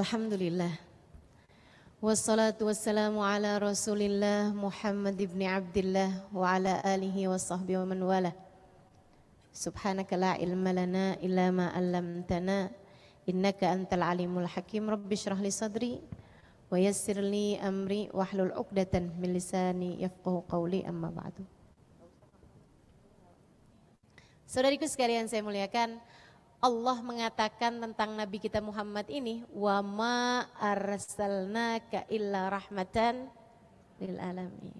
Alhamdulillah. Wassalatu wassalamu ala Rasulillah Muhammad ibn Abdillah wa ala alihi wa sahbihi wa man wala. Subhanaka la ilma lana illa ma 'allamtana innaka antal alimul hakim. Rabbi shrah li sadri wa yassir li amri wahlul 'uqdatan min lisani yafqahu qawli, amma ba'du. Saudariku sekalian saya muliakan, Allah mengatakan tentang Nabi kita Muhammad ini, wa ma arsalnaka illa rahmatan lil alamin.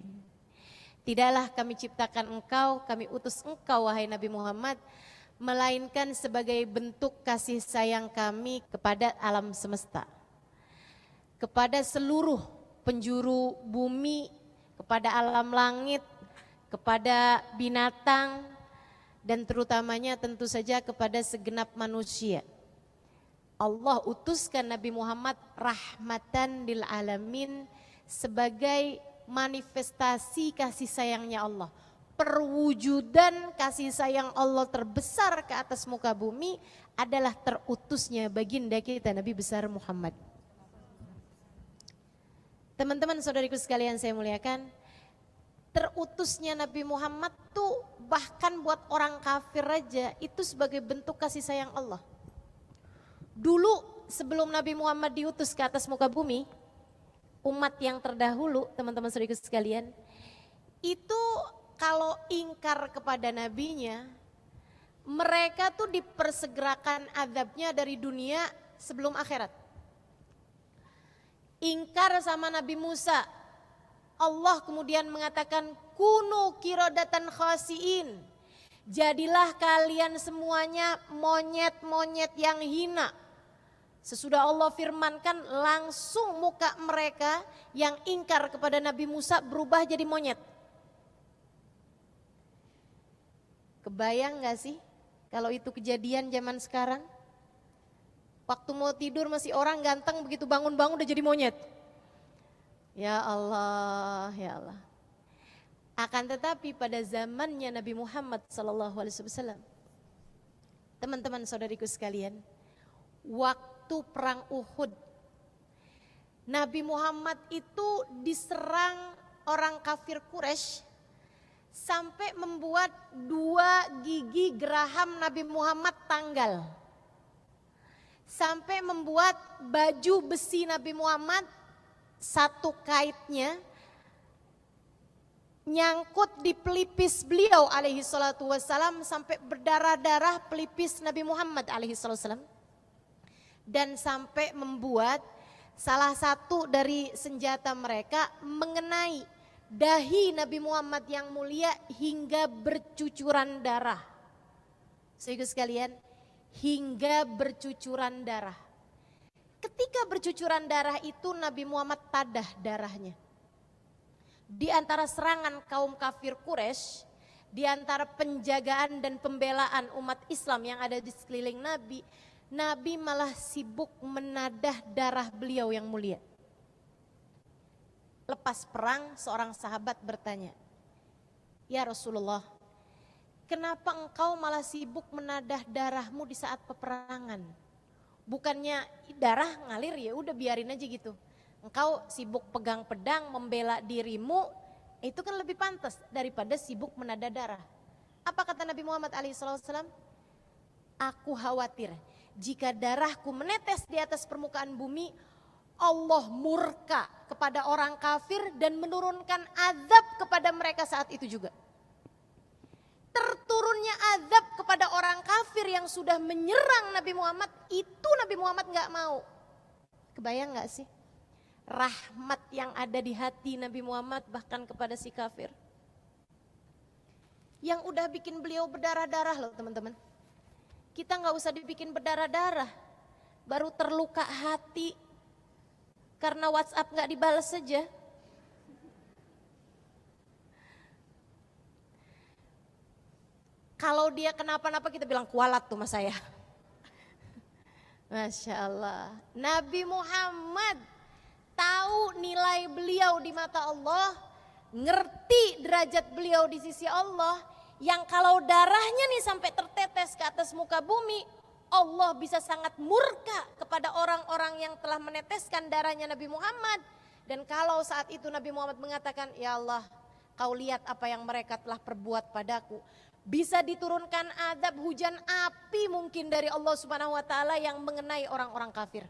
Tidaklah kami ciptakan engkau, kami utus engkau wahai Nabi Muhammad, melainkan sebagai bentuk kasih sayang kami kepada alam semesta, kepada seluruh penjuru bumi, kepada alam langit, kepada binatang, dan terutamanya tentu saja kepada segenap manusia. Allah utuskan Nabi Muhammad rahmatan lil alamin sebagai manifestasi kasih sayangnya Allah. Perwujudan kasih sayang Allah terbesar ke atas muka bumi adalah terutusnya baginda kita Nabi besar Muhammad. Teman-teman saudariku sekalian saya muliakan, terutusnya Nabi Muhammad tuh bahkan buat orang kafir aja itu sebagai bentuk kasih sayang Allah. Dulu sebelum Nabi Muhammad diutus ke atas muka bumi, umat yang terdahulu, teman-teman saudariku sekalian, itu kalau ingkar kepada nabinya, mereka tuh dipersegerakan azabnya dari dunia sebelum akhirat. Ingkar sama Nabi Musa, Allah kemudian mengatakan kunu kirodatan khasiin. Jadilah kalian semuanya monyet-monyet yang hina. Sesudah Allah firmankan, langsung muka mereka yang ingkar kepada Nabi Musa berubah jadi monyet. Kebayang gak sih kalau itu kejadian zaman sekarang? Waktu mau tidur masih orang ganteng, begitu bangun-bangun udah jadi monyet. Ya Allah, ya Allah. Akan tetapi pada zamannya Nabi Muhammad SAW, teman-teman saudariku sekalian, waktu perang Uhud, Nabi Muhammad itu diserang orang kafir Quraisy sampai membuat 2 gigi geraham Nabi Muhammad tanggal. Sampai membuat baju besi Nabi Muhammad, satu kaitnya nyangkut di pelipis beliau alaihi salatu wassalam sampai berdarah-darah pelipis Nabi Muhammad alaihi salatu wassalam, dan sampai membuat salah satu dari senjata mereka mengenai dahi Nabi Muhammad yang mulia hingga bercucuran darah. Saudara sekalian, hingga bercucuran darah. Ketika bercucuran darah itu Nabi Muhammad tadah darahnya. Di antara serangan kaum kafir Quraisy, di antara penjagaan dan pembelaan umat Islam yang ada di sekeliling Nabi, Nabi malah sibuk menadah darah beliau yang mulia. Lepas perang seorang sahabat bertanya, "Ya Rasulullah, kenapa engkau malah sibuk menadah darahmu di saat peperangan? Bukannya darah ngalir, ya udah biarin aja gitu. Engkau sibuk pegang pedang membela dirimu, itu kan lebih pantas daripada sibuk menadah darah." Apa kata Nabi Muhammad SAW? "Aku khawatir jika darahku menetes di atas permukaan bumi, Allah murka kepada orang kafir dan menurunkan azab kepada mereka saat itu juga." Terturunnya azab kepada orang kafir yang sudah menyerang Nabi Muhammad, itu Nabi Muhammad gak mau. Kebayang gak sih? Rahmat yang ada di hati Nabi Muhammad bahkan kepada si kafir. Yang udah bikin beliau berdarah-darah loh teman-teman. Kita gak usah dibikin berdarah-darah, baru terluka hati karena WhatsApp gak dibalas saja. Kalau dia kenapa-napa kita bilang kualat tuh mas saya. Masya Allah. Nabi Muhammad tahu nilai beliau di mata Allah, ngerti derajat beliau di sisi Allah, yang kalau darahnya nih sampai tertetes ke atas muka bumi, Allah bisa sangat murka kepada orang-orang yang telah meneteskan darahnya Nabi Muhammad. Dan kalau saat itu Nabi Muhammad mengatakan, ya Allah, kau lihat apa yang mereka telah perbuat padaku. Bisa diturunkan azab hujan api mungkin dari Allah Subhanahu wa taala yang mengenai orang-orang kafir.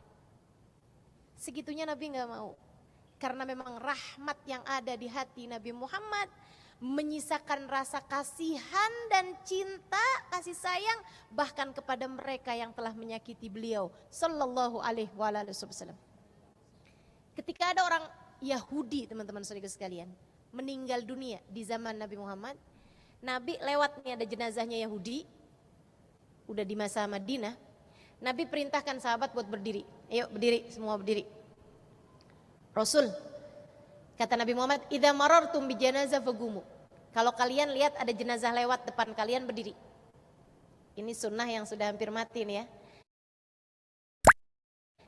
Segitunya Nabi gak mau. Karena memang rahmat yang ada di hati Nabi Muhammad menyisakan rasa kasihan dan cinta, kasih sayang bahkan kepada mereka yang telah menyakiti beliau sallallahu alaihi wasallam. Ketika ada orang Yahudi, teman-teman saudara sekalian, meninggal dunia di zaman Nabi Muhammad, Nabi lewat nih, ada jenazahnya Yahudi, udah di masa Madinah, Nabi perintahkan sahabat buat berdiri. Ayo berdiri, semua berdiri. Rasul, kata Nabi Muhammad, idza marartum bi janazah fagumu. Kalau kalian lihat ada jenazah lewat depan kalian, berdiri. Ini sunnah yang sudah hampir mati nih ya.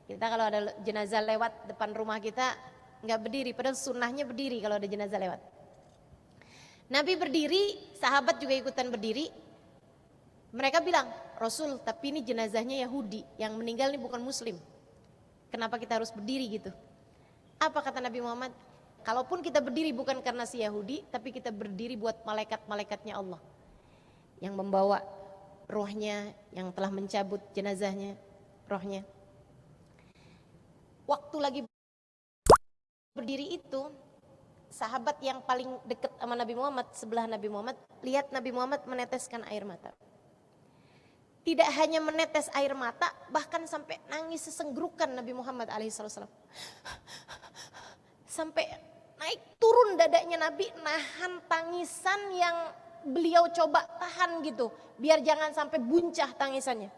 Kita kalau ada jenazah lewat depan rumah kita nggak berdiri, padahal sunnahnya berdiri kalau ada jenazah lewat. Nabi berdiri, sahabat juga ikutan berdiri. Mereka bilang, Rasul, tapi ini jenazahnya Yahudi, yang meninggal ini bukan Muslim. Kenapa kita harus berdiri gitu? Apa kata Nabi Muhammad? Kalaupun kita berdiri bukan karena si Yahudi, tapi kita berdiri buat malaikat-malaikatnya Allah yang membawa rohnya, yang telah mencabut jenazahnya, rohnya. Waktu lagi berdiri itu, sahabat yang paling dekat sama Nabi Muhammad, sebelah Nabi Muhammad, lihat Nabi Muhammad meneteskan air mata. Tidak hanya menetes air mata, bahkan sampai nangis sesenggrukan Nabi Muhammad alaihissalam. Sampai naik turun dadanya Nabi, nahan tangisan yang beliau coba tahan gitu, biar jangan sampai buncah tangisannya.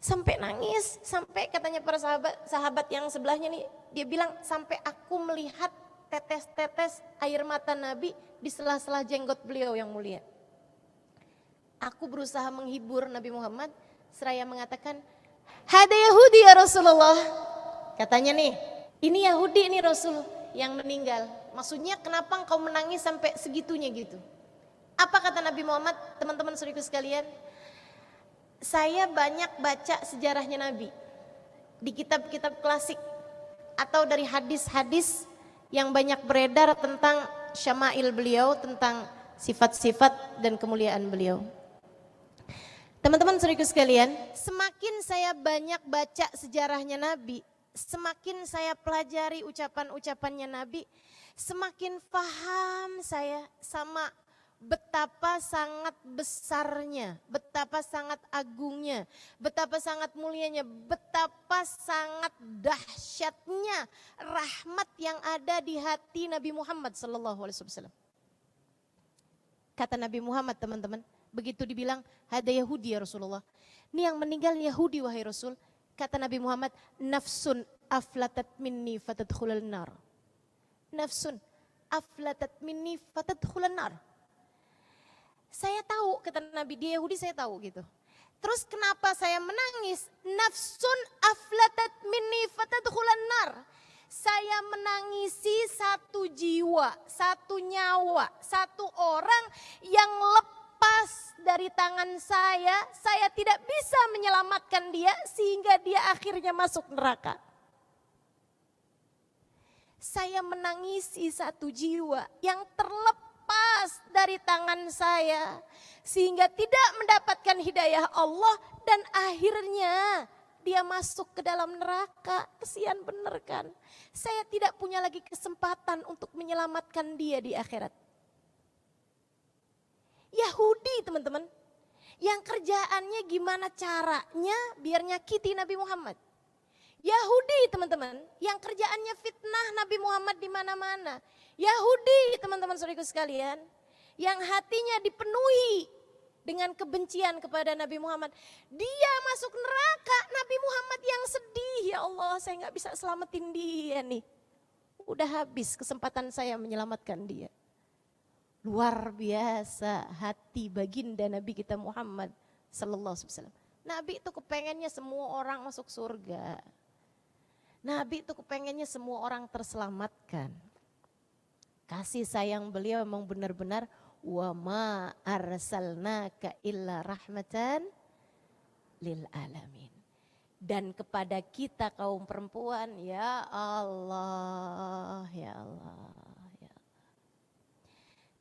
Sampai nangis, sampai katanya para sahabat yang sebelahnya nih, dia bilang sampai aku melihat tetes-tetes air mata Nabi di sela-sela jenggot beliau yang mulia. Aku berusaha menghibur Nabi Muhammad, seraya mengatakan, hada Yahudi ya Rasulullah. Katanya nih, ini Yahudi nih Rasul yang meninggal. Maksudnya kenapa engkau menangis sampai segitunya gitu? Apa kata Nabi Muhammad, teman-teman saudaraku sekalian? Saya banyak baca sejarahnya Nabi di kitab-kitab klasik atau dari hadis-hadis yang banyak beredar tentang syama'il beliau, tentang sifat-sifat dan kemuliaan beliau. Teman-teman saudaraku sekalian, semakin saya banyak baca sejarahnya Nabi, semakin saya pelajari ucapan-ucapannya Nabi, semakin paham saya sama betapa sangat besarnya, betapa sangat agungnya, betapa sangat mulianya, betapa sangat dahsyatnya rahmat yang ada di hati Nabi Muhammad sallallahu alaihi wasallam. Kata Nabi Muhammad, teman-teman, begitu dibilang hada Yahudi ya Rasulullah, ini yang meninggal Yahudi wahai Rasul. Kata Nabi Muhammad, nafsun aflatat minni fatadkhulal nar. Nafsun aflatat minni fatadkhulal nar. Saya tahu, kata Nabi, dia Yahudi, saya tahu gitu. Terus kenapa saya menangis? Nafsun aflatat minni fatadkhulan nar. Saya menangisi satu jiwa, satu nyawa, satu orang yang lepas dari tangan saya tidak bisa menyelamatkan dia sehingga dia akhirnya masuk neraka. Saya menangisi satu jiwa yang terlepas dari tangan saya sehingga tidak mendapatkan hidayah Allah dan akhirnya dia masuk ke dalam neraka. Kesian bener kan? Saya tidak punya lagi kesempatan untuk menyelamatkan dia di akhirat. Yahudi teman-teman, yang kerjaannya gimana caranya biar nyakiti Nabi Muhammad. Yahudi teman-teman, yang kerjaannya fitnah Nabi Muhammad di mana-mana. Yahudi teman-teman saudaraku sekalian, yang hatinya dipenuhi dengan kebencian kepada Nabi Muhammad. Dia masuk neraka, Nabi Muhammad yang sedih. Ya Allah, saya gak bisa selamatin dia nih. Udah habis kesempatan saya menyelamatkan dia. Luar biasa hati baginda Nabi kita Muhammad sallallahu alaihi wasallam. Nabi itu kepengennya semua orang masuk surga. Nabi itu kepengennya semua orang terselamatkan. Kasih sayang beliau memang benar-benar wa ma arsalnaka illa rahmatan lil alamin. Dan kepada kita kaum perempuan, ya Allah, ya Allah, ya Allah.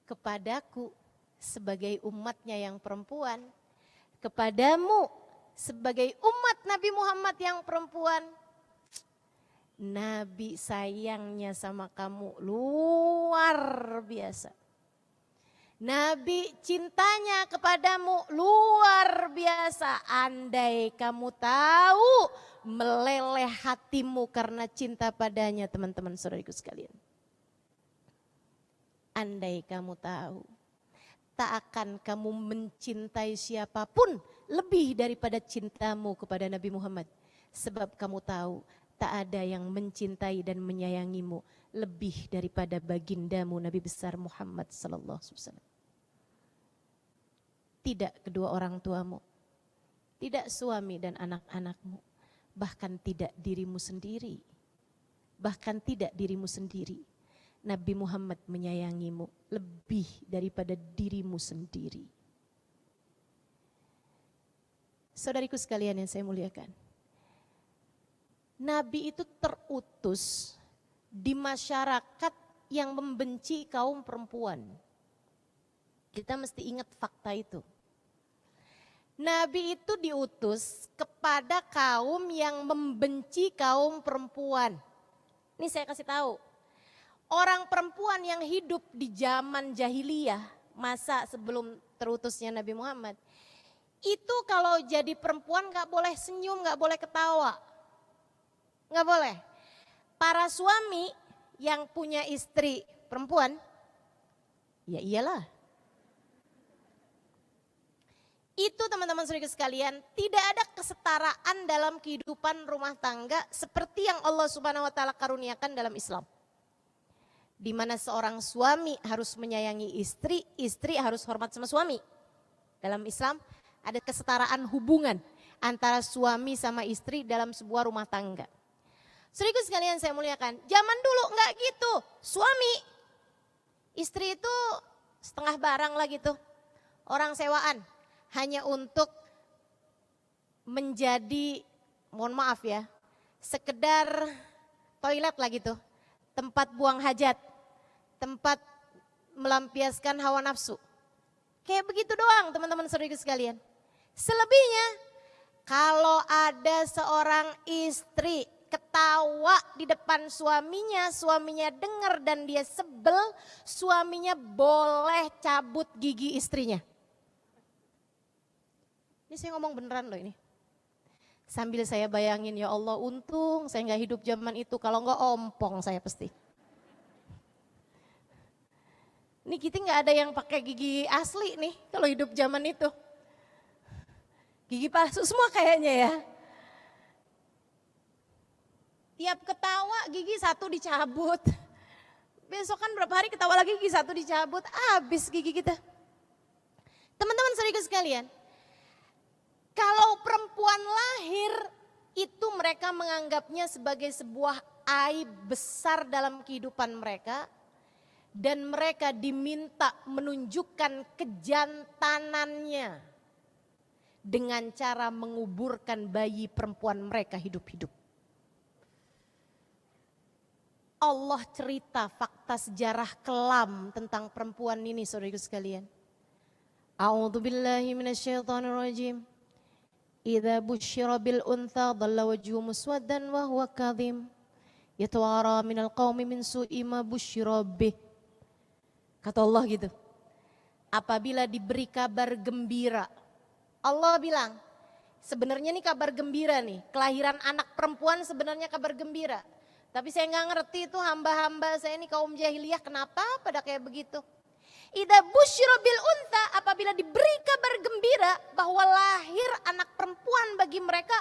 Kepadaku sebagai umatnya yang perempuan, kepadamu sebagai umat Nabi Muhammad yang perempuan, Nabi sayangnya sama kamu luar biasa. Nabi cintanya kepadamu luar biasa. Andai kamu tahu meleleh hatimu karena cinta padanya, teman-teman saudariku sekalian. Andai kamu tahu, tak akan kamu mencintai siapapun lebih daripada cintamu kepada Nabi Muhammad. Sebab kamu tahu tak ada yang mencintai dan menyayangimu lebih daripada bagindamu Nabi besar Muhammad sallallahu alaihi wasallam. Tidak kedua orang tuamu, tidak suami dan anak-anakmu, bahkan tidak dirimu sendiri. Bahkan tidak dirimu sendiri. Nabi Muhammad menyayangimu lebih daripada dirimu sendiri. Saudariku sekalian yang saya muliakan, Nabi itu terutus di masyarakat yang membenci kaum perempuan. Kita mesti ingat fakta itu. Nabi itu diutus kepada kaum yang membenci kaum perempuan. Ini saya kasih tahu. Orang perempuan yang hidup di zaman jahiliyah, masa sebelum terutusnya Nabi Muhammad, itu kalau jadi perempuan gak boleh senyum, gak boleh ketawa. Nggak boleh. Para suami yang punya istri perempuan, ya iyalah. Itu teman-teman saudara sekalian, tidak ada kesetaraan dalam kehidupan rumah tangga seperti yang Allah Subhanahu wa taala karuniakan dalam Islam. Di mana seorang suami harus menyayangi istri, istri harus hormat sama suami. Dalam Islam ada kesetaraan hubungan antara suami sama istri dalam sebuah rumah tangga. Saudaraku sekalian saya muliakan, zaman dulu enggak gitu. Suami, istri itu setengah barang lah gitu. Orang sewaan, hanya untuk menjadi, mohon maaf ya, sekedar toilet lah gitu. Tempat buang hajat, tempat melampiaskan hawa nafsu. Kayak begitu doang teman-teman saudaraku sekalian. Selebihnya, kalau ada seorang istri ketawa di depan suaminya, suaminya dengar dan dia sebel, suaminya boleh cabut gigi istrinya. Ini saya ngomong beneran loh ini. Sambil saya bayangin, ya Allah untung saya nggak hidup zaman itu, kalau nggak ompong saya pasti. Ini kita nggak ada yang pakai gigi asli nih kalau hidup zaman itu. Gigi palsu semua kayaknya ya. Tiap ketawa gigi satu dicabut. Besok kan berapa hari ketawa lagi gigi satu dicabut. Habis gigi kita. Teman-teman saudara sekalian. Kalau perempuan lahir itu mereka menganggapnya sebagai sebuah aib besar dalam kehidupan mereka. Dan mereka diminta menunjukkan kejantanannya. Dengan cara menguburkan bayi perempuan mereka hidup-hidup. Allah cerita fakta sejarah kelam tentang perempuan ini saudaraku sekalian. A'udzubillahi minasyaitonirrajim. Idza busyira bil untha dhalla wajhu muswaddan wa huwa kadhim. Yatawara minal qaumi min su'i ma busyira bih. Kata Allah gitu. Apabila diberi kabar gembira. Allah bilang, sebenarnya ini kabar gembira nih. Kelahiran anak perempuan sebenarnya kabar gembira. Tapi saya nggak ngerti itu hamba-hamba saya ini kaum jahiliyah kenapa pada kayak begitu. Idza busyira bil unta, apabila diberi kabar gembira bahwa lahir anak perempuan bagi mereka,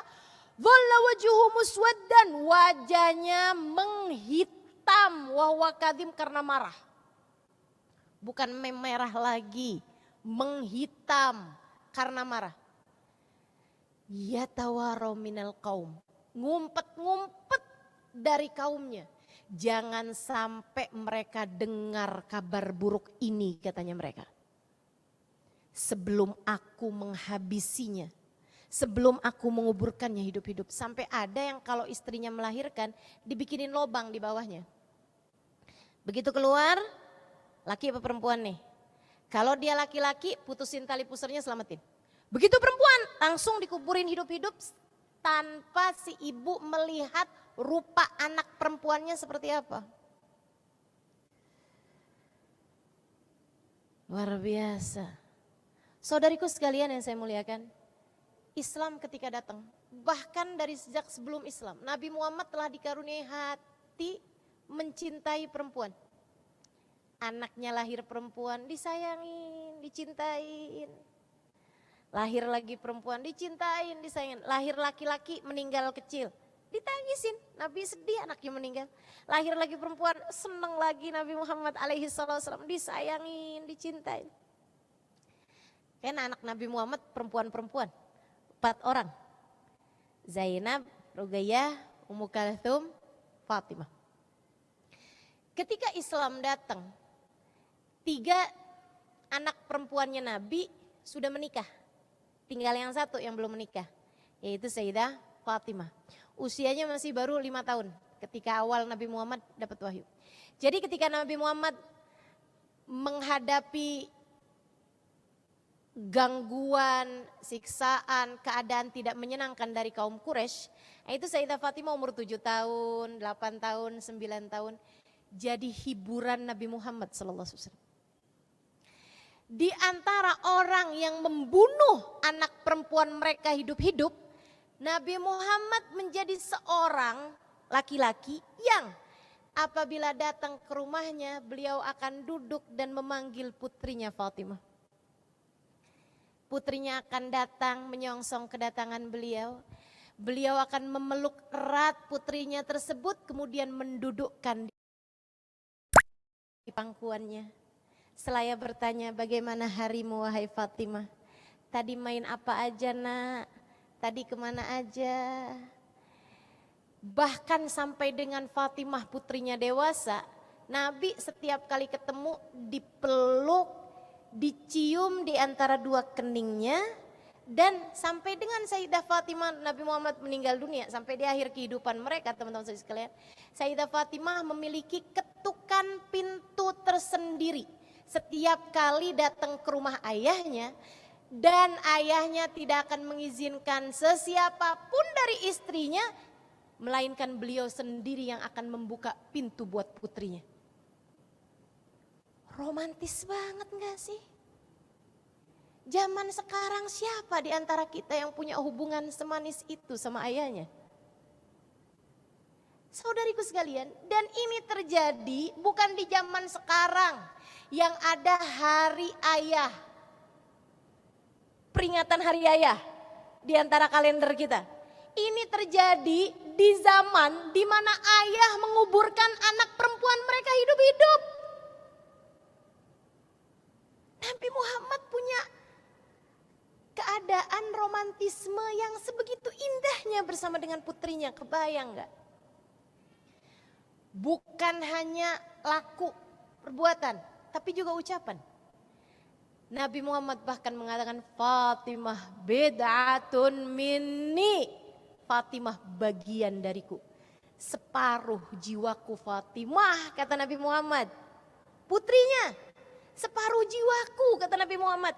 dhalla wajhuhu muswaddan, wajahnya menghitam, wa huwa kadhim, karena marah. Bukan memerah lagi, menghitam karena marah. Yatawara minal qaum, ngumpet-ngumpet dari kaumnya. Jangan sampai mereka dengar kabar buruk ini, katanya mereka. Sebelum aku menghabisinya, sebelum aku menguburkannya hidup-hidup. Sampai ada yang kalau istrinya melahirkan dibikinin lobang di bawahnya. Begitu keluar, laki apa perempuan nih? Kalau dia laki-laki, putusin tali pusarnya, selamatin. Begitu perempuan, langsung dikuburin hidup-hidup tanpa si ibu melihat rupa anak perempuannya seperti apa. Luar biasa. Saudariku sekalian yang saya muliakan, Islam ketika datang, bahkan dari sejak sebelum Islam, Nabi Muhammad telah dikaruniai hati mencintai perempuan. Anaknya lahir perempuan, disayangin, dicintain. Lahir lagi perempuan, dicintain, disayangin. Lahir laki-laki, meninggal kecil, ditangisin. Nabi sedih anaknya meninggal. Lahir lagi perempuan, seneng lagi Nabi Muhammad alaihi wasallam, disayangin, dicintain. Karena anak Nabi Muhammad perempuan-perempuan, 4 orang. Zainab, Ruqayyah, Ummu Kalthum, Fatimah. Ketika Islam datang, 3 anak perempuannya Nabi sudah menikah. Tinggal yang 1 yang belum menikah, yaitu Sayyidah Fatimah. Usianya masih baru 5 tahun ketika awal Nabi Muhammad dapat wahyu. Jadi ketika Nabi Muhammad menghadapi gangguan, siksaan, keadaan tidak menyenangkan dari kaum Quraisy, itu Sayyidah Fatimah umur 7 tahun, 8 tahun, 9 tahun. Jadi hiburan Nabi Muhammad SAW. Di antara orang yang membunuh anak perempuan mereka hidup-hidup, Nabi Muhammad menjadi seorang laki-laki yang apabila datang ke rumahnya, beliau akan duduk dan memanggil putrinya Fatimah. Putrinya akan datang menyongsong kedatangan beliau. Beliau akan memeluk erat putrinya tersebut, kemudian mendudukkan di pangkuannya. Selaya bertanya, bagaimana harimu wahai Fatimah? Tadi main apa aja nak? Tadi kemana aja? Bahkan sampai dengan Fatimah putrinya dewasa, Nabi setiap kali ketemu dipeluk, dicium di antara 2 keningnya. Dan sampai dengan Sayyidah Fatimah Nabi Muhammad meninggal dunia, sampai di akhir kehidupan mereka teman-teman sekalian, Sayyidah Fatimah memiliki ketukan pintu tersendiri. Setiap kali datang ke rumah ayahnya, dan ayahnya tidak akan mengizinkan sesiapapun dari istrinya, melainkan beliau sendiri yang akan membuka pintu buat putrinya. Romantis banget gak sih? Zaman sekarang siapa di antara kita yang punya hubungan semanis itu sama ayahnya? Saudariku sekalian, dan ini terjadi bukan di zaman sekarang yang ada hari ayah, peringatan hari ayah di antara kalender kita. Ini terjadi di zaman di mana ayah menguburkan anak perempuan mereka hidup-hidup. Nabi Muhammad punya keadaan romantisme yang sebegitu indahnya bersama dengan putrinya, kebayang gak? Bukan hanya laku perbuatan, tapi juga ucapan. Nabi Muhammad bahkan mengatakan, Fatimah bid'atun minni. Fatimah bagian dariku. Separuh jiwaku Fatimah, kata Nabi Muhammad. Putrinya, separuh jiwaku, kata Nabi Muhammad.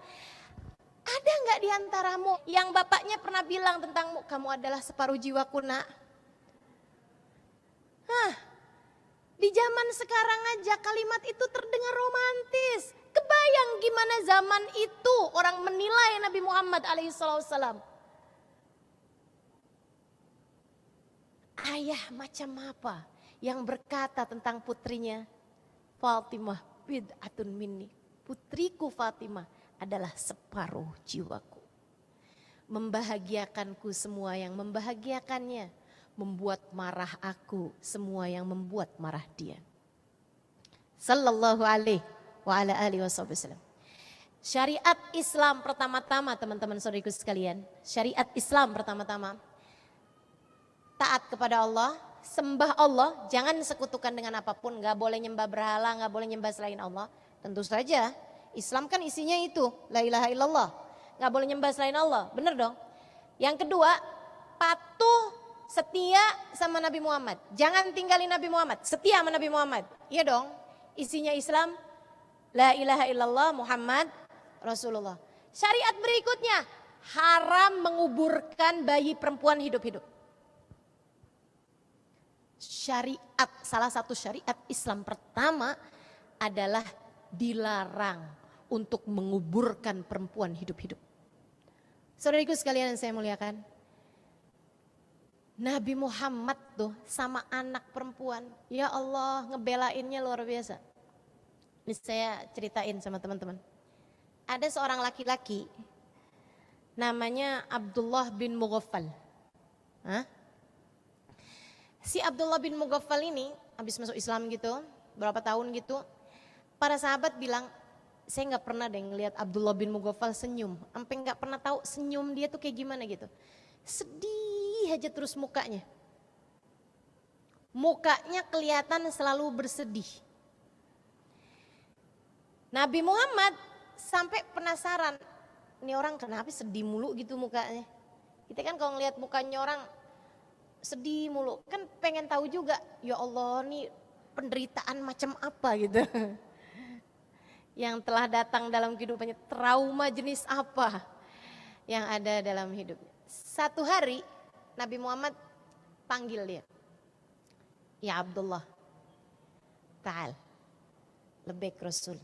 Ada gak di antaramu yang bapaknya pernah bilang tentangmu, kamu adalah separuh jiwaku nak? Di zaman sekarang aja kalimat itu terdengar romantis. Kebayang gimana zaman itu orang menilai Nabi Muhammad alaihissalam. Ayah macam apa yang berkata tentang putrinya, Fatimah bid'atun minni. Putriku Fatimah adalah separuh jiwaku. Membahagiakanku semua yang membahagiakannya. Membuat marah aku semua yang membuat marah dia. Sallallahu alaihi wa ala alihi wasallam. Syariat Islam pertama-tama teman-teman saudariku sekalian. Syariat Islam pertama-tama. Taat kepada Allah, sembah Allah, jangan sekutukan dengan apapun. Gak boleh nyembah berhala, gak boleh nyembah selain Allah. Tentu saja Islam kan isinya itu, la ilaha illallah. Gak boleh nyembah selain Allah, benar dong. Yang kedua, patuh setia sama Nabi Muhammad. Jangan tinggalin Nabi Muhammad, setia sama Nabi Muhammad. Iya dong, isinya Islam, la ilaha illallah Muhammad Rasulullah. Syariat berikutnya, haram menguburkan bayi perempuan hidup-hidup. Syariat, salah satu syariat Islam pertama adalah dilarang untuk menguburkan perempuan hidup-hidup. Saudariku sekalian yang saya muliakan, Nabi Muhammad tuh sama anak perempuan, ya Allah ngebelainnya luar biasa. Ini saya ceritain sama teman-teman. Ada seorang laki-laki namanya Abdullah bin Mughaffal. Si Abdullah bin Mughaffal ini habis masuk Islam gitu, berapa tahun gitu. Para sahabat bilang, saya nggak pernah deh ngelihat Abdullah bin Mughaffal senyum. Sampai nggak pernah tahu senyum dia tuh kayak gimana gitu. Sedih aja terus mukanya. Mukanya kelihatan selalu bersedih. Nabi Muhammad sampai penasaran, ini orang kenapa sedih mulu gitu mukanya. Kita kan kalau ngelihat mukanya orang sedih mulu, kan pengen tahu juga, ya Allah nih penderitaan macam apa gitu. Yang telah datang dalam kehidupannya, trauma jenis apa yang ada dalam hidupnya. Satu hari Nabi Muhammad panggil dia, ya Abdullah, ta'al, lebek Rasul.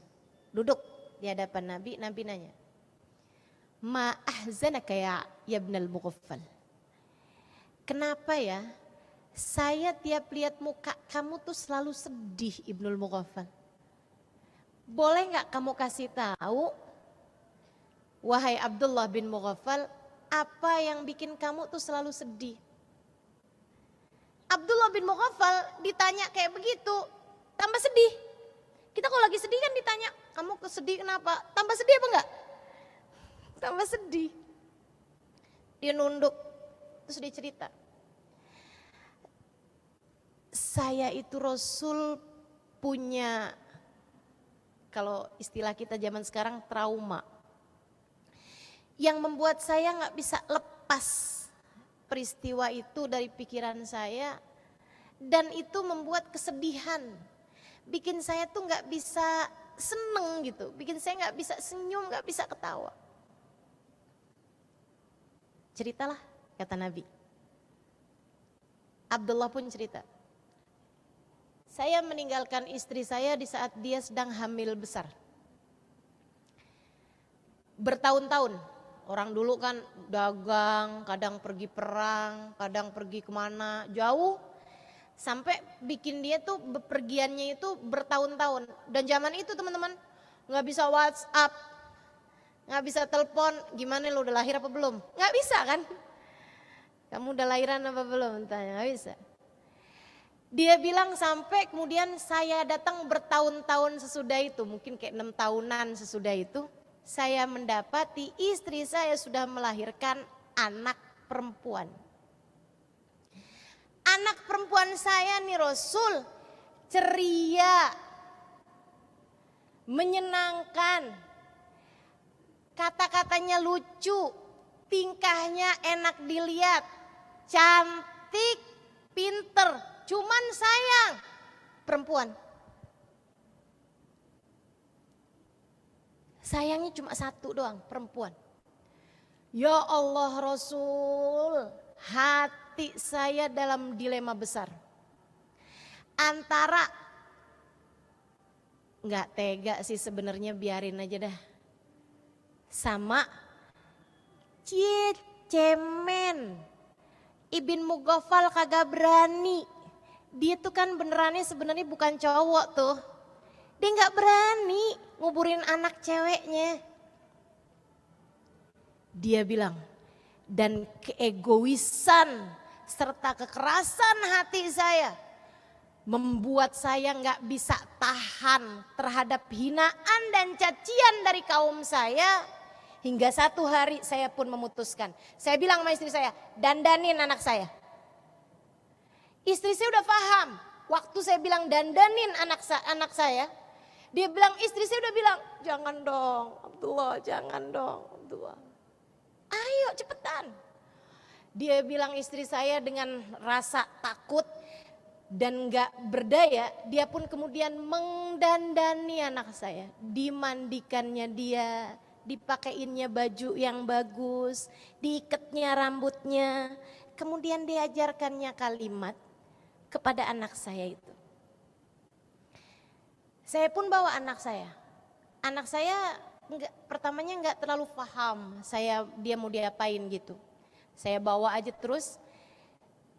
Duduk di hadapan Nabi, Nabi nanya, ma ahzanaka ya ibnal Mughaffal. Kenapa ya saya tiap lihat muka kamu tuh selalu sedih Ibnul Mughaffal? Boleh gak kamu kasih tahu, wahai Abdullah bin Mughaffal, apa yang bikin kamu tuh selalu sedih? Abdullah bin Mughaffal ditanya kayak begitu, tambah sedih. Kita kalau lagi sedih kan ditanya, kamu sedih kenapa? Tambah sedih apa enggak? Tambah sedih. Dia nunduk, terus dia cerita. Saya itu Rasul punya, kalau istilah kita zaman sekarang, trauma. Yang membuat saya gak bisa lepas peristiwa itu dari pikiran saya. Dan itu membuat kesedihan. Bikin saya tuh gak bisa seneng gitu. Bikin saya gak bisa senyum, gak bisa ketawa. Ceritalah, kata Nabi. Abdullah pun cerita. Saya meninggalkan istri saya di saat dia sedang hamil besar. Bertahun-tahun, orang dulu kan dagang, kadang pergi perang, kadang pergi kemana, jauh. Sampai bikin dia tuh bepergiannya itu bertahun-tahun. Dan zaman itu teman-teman, gak bisa WhatsApp, gak bisa telepon, gimana lu udah lahir apa belum? Gak bisa kan? Kamu udah lahiran apa belum? Tanya, gak bisa. Dia bilang sampai kemudian saya datang bertahun-tahun sesudah itu, mungkin kayak 6 tahunan sesudah itu, saya mendapati istri saya sudah melahirkan anak perempuan. Anak perempuan saya nih Rasul, ceria, menyenangkan, kata-katanya lucu, tingkahnya enak dilihat, cantik, pinter. Cuman sayang, perempuan. Sayangnya cuma satu doang, perempuan. Ya Allah Rasul, hati saya dalam dilema besar. Antara, gak tega sih sebenarnya, biarin aja dah. Sama, cemen, Ibn Mughaffal kagak berani. Dia tuh kan benerannya sebenarnya bukan cowok tuh. Dia gak berani nguburin anak ceweknya. Dia bilang, dan keegoisan serta kekerasan hati saya membuat saya gak bisa tahan terhadap hinaan dan cacian dari kaum saya. Hingga satu hari saya pun memutuskan. Saya bilang sama istri saya, dandanin anak saya. Istri saya udah paham. Waktu saya bilang dandanin anak saya, dia bilang, istri saya udah bilang, jangan dong Abdullah, jangan dong Abdullah. Ayo cepetan. Dia bilang istri saya dengan rasa takut dan gak berdaya, dia pun kemudian mendandani anak saya. Dimandikannya dia, dipakaiinnya baju yang bagus, diikatnya rambutnya. Kemudian diajarkannya kalimat kepada anak saya itu. Saya pun bawa anak saya. Anak saya pertamanya nggak terlalu paham dia mau diapain gitu. Saya bawa aja terus.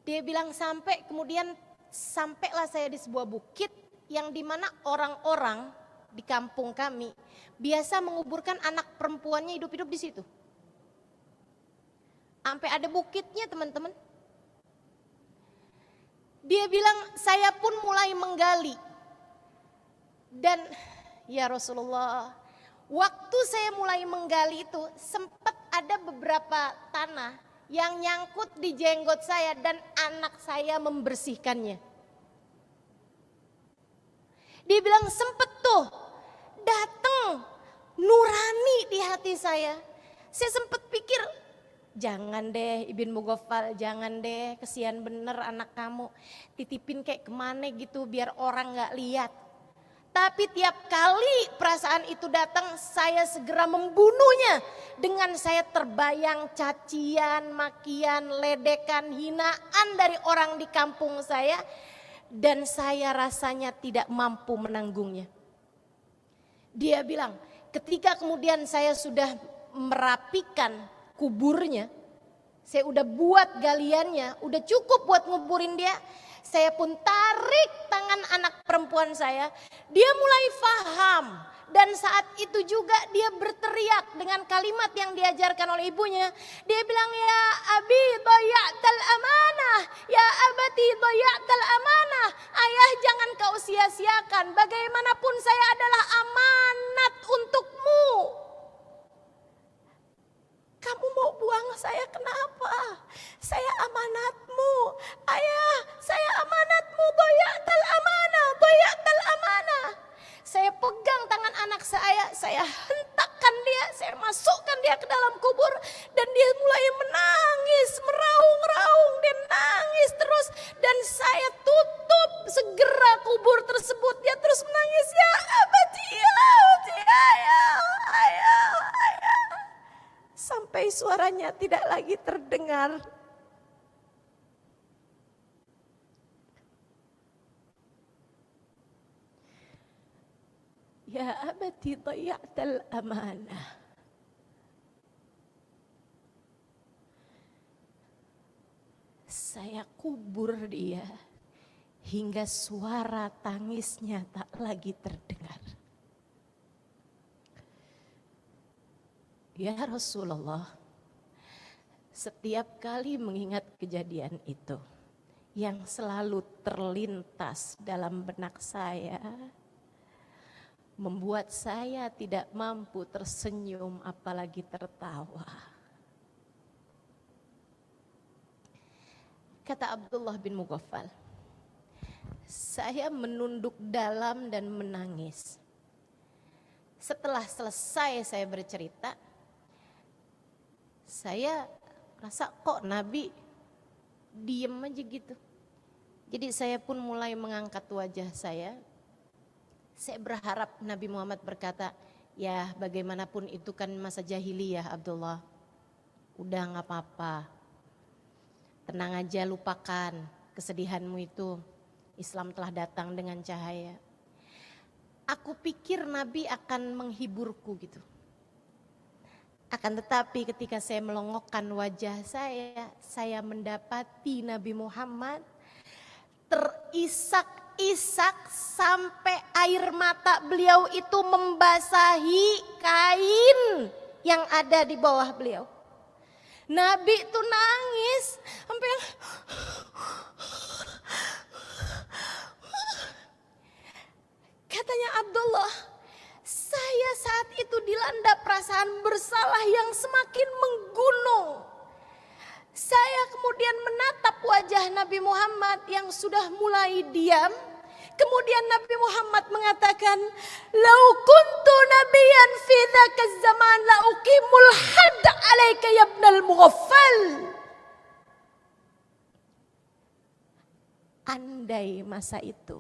Dia bilang sampailah saya di sebuah bukit yang dimana orang-orang di kampung kami biasa menguburkan anak perempuannya hidup-hidup di situ. Sampai ada bukitnya teman-teman. Dia bilang saya pun mulai menggali. Dan ya Rasulullah, waktu saya mulai menggali itu sempat ada beberapa tanah yang nyangkut di jenggot saya dan anak saya membersihkannya. Dia bilang sempet tuh datang nurani di hati saya. Saya sempat pikir, jangan deh Ibn Mughaffal, jangan deh, kesian bener anak kamu. Titipin kayak kemana gitu biar orang gak lihat. Tapi tiap kali perasaan itu datang, saya segera membunuhnya. Dengan saya terbayang cacian, makian, ledekan, hinaan dari orang di kampung saya. Dan saya rasanya tidak mampu menanggungnya. Dia bilang, ketika kemudian saya sudah merapikan kuburnya, saya udah buat galiannya, udah cukup buat nguburin dia. Saya pun tarik tangan anak perempuan saya, dia mulai faham. Dan saat itu juga dia berteriak dengan kalimat yang diajarkan oleh ibunya. Dia bilang, ya abi daya'tal amanah, ya abati daya'tal amanah. Ayah jangan kau sia-siakan, bagaimanapun saya adalah amanat untukmu. Kamu mau buang saya kenapa? Saya amanatmu. Ayah, saya amanatmu. Daya'tal amanah, daya'tal amanah. Saya pegang tangan anak saya hentakkan dia, saya masukkan dia ke dalam kubur. Dan dia mulai menangis, meraung-raung, dia nangis terus. Dan saya tutup segera kubur tersebut. Dia terus menangis, ya abadi, ya abadi, ayah, ayah, ayah. Sampai suaranya tidak lagi terdengar. Ya abati daya'tal amanah. Saya kubur dia hingga suara tangisnya tak lagi terdengar. Ya Rasulullah, setiap kali mengingat kejadian itu, yang selalu terlintas dalam benak saya, membuat saya tidak mampu tersenyum apalagi tertawa. Kata Abdullah bin Mughaffal, saya menunduk dalam dan menangis. Setelah selesai saya bercerita, saya rasa kok Nabi diem aja gitu. Jadi saya pun mulai mengangkat wajah saya. Saya berharap Nabi Muhammad berkata, ya bagaimanapun itu kan masa jahiliyah Abdullah. Udah gak apa-apa. Tenang aja, lupakan kesedihanmu itu. Islam telah datang dengan cahaya. Aku pikir Nabi akan menghiburku gitu. Akan tetapi ketika saya melongokkan wajah saya mendapati Nabi Muhammad terisak-isak sampai air mata beliau itu membasahi kain yang ada di bawah beliau. Nabi itu nangis sampai katanya Abdullah, saya saat itu dilanda perasaan bersalah yang semakin menggunung. Saya kemudian menatap wajah Nabi Muhammad yang sudah mulai diam. Kemudian Nabi Muhammad mengatakan, "Lau kuntu nabiyyan fi dzaka zaman la uqimul hadd 'alaika ya ibnal Mughaffal." andai masa itu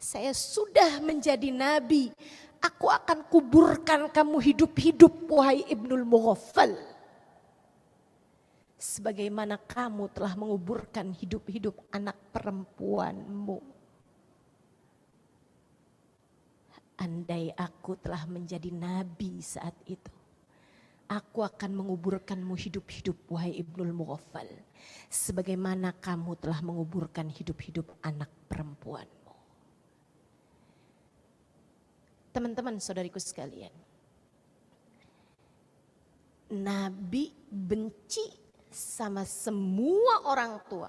saya sudah menjadi nabi, aku akan kuburkan kamu hidup-hidup wahai Ibnul Mughaffal. Sebagaimana kamu telah menguburkan hidup-hidup anak perempuanmu. Andai aku telah menjadi nabi saat itu, aku akan menguburkanmu hidup-hidup wahai Ibnul Mughaffal. Sebagaimana kamu telah menguburkan hidup-hidup anak perempuanmu. Teman-teman saudariku sekalian, Nabi benci sama semua orang tua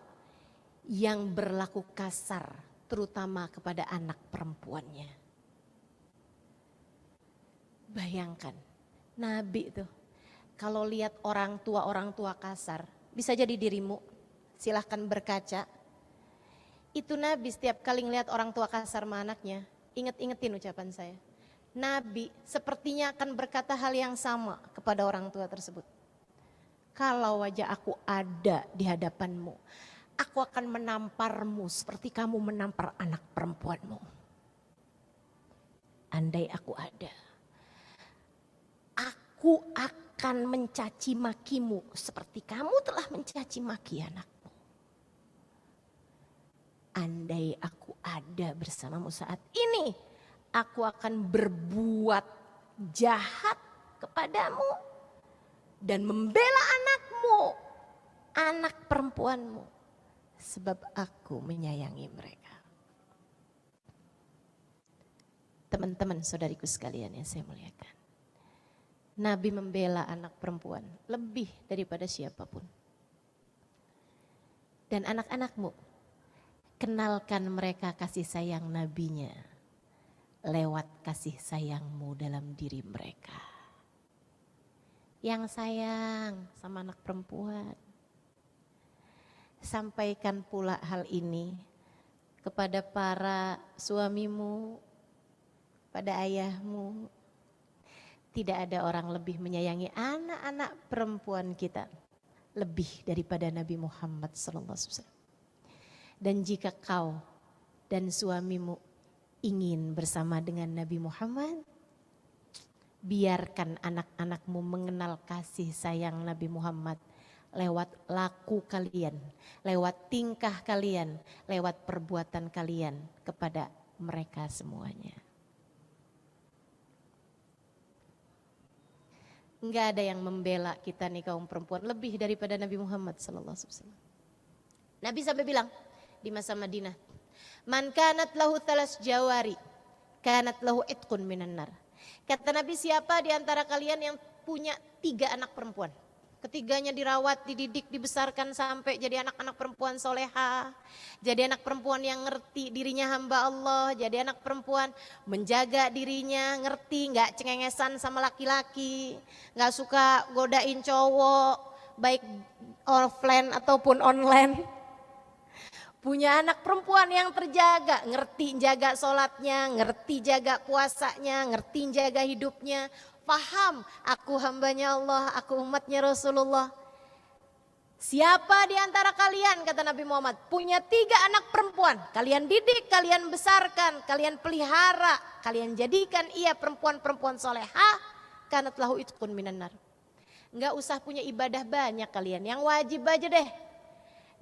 yang berlaku kasar, terutama kepada anak perempuannya. Bayangkan, Nabi itu kalau lihat orang tua kasar, bisa jadi dirimu, silahkan berkaca. Itu Nabi setiap kali ngelihat orang tua kasar sama anaknya, ingetin ucapan saya. Nabi sepertinya akan berkata hal yang sama kepada orang tua tersebut. Kalau wajah aku ada di hadapanmu, aku akan menamparmu seperti kamu menampar anak perempuanmu. Andai aku ada, aku akan mencaci makimu seperti kamu telah mencaci maki anakmu. Andai aku ada bersamamu saat ini, aku akan berbuat jahat kepadamu dan membela anakmu, anak perempuanmu, sebab aku menyayangi mereka. Teman-teman saudariku sekalian yang saya muliakan, Nabi membela anak perempuan lebih daripada siapapun. Dan anak-anakmu, kenalkan mereka kasih sayang nabinya lewat kasih sayangmu dalam diri mereka. Yang sayang sama anak perempuan, sampaikan pula hal ini kepada para suamimu, pada ayahmu. Tidak ada orang lebih menyayangi anak-anak perempuan kita lebih daripada Nabi Muhammad SAW. Dan jika kau dan suamimu ingin bersama dengan Nabi Muhammad, biarkan anak-anakmu mengenal kasih sayang Nabi Muhammad lewat laku kalian, lewat tingkah kalian, lewat perbuatan kalian kepada mereka semuanya. Enggak ada yang membela kita nih kaum perempuan lebih daripada Nabi Muhammad SAW. Nabi sampai bilang di masa Madinah, man kanat lahu thalas jawari, kanat lahu itqun minan nar. Kata Nabi, siapa di antara kalian yang punya 3 anak perempuan, ketiganya dirawat, dididik, dibesarkan sampai jadi anak-anak perempuan soleha, jadi anak perempuan yang ngerti dirinya hamba Allah, jadi anak perempuan menjaga dirinya, ngerti, gak cengengesan sama laki-laki, gak suka godain cowok, baik offline ataupun online. Punya anak perempuan yang terjaga, ngerti jaga sholatnya, ngerti jaga puasanya, ngerti jaga hidupnya. Paham, aku hambanya Allah, aku umatnya Rasulullah. Siapa di antara kalian, kata Nabi Muhammad, punya 3 anak perempuan, kalian didik, kalian besarkan, kalian pelihara, kalian jadikan ia perempuan-perempuan soleha, kanat lahu itqun minan nar. Enggak usah punya ibadah banyak kalian, yang wajib aja deh.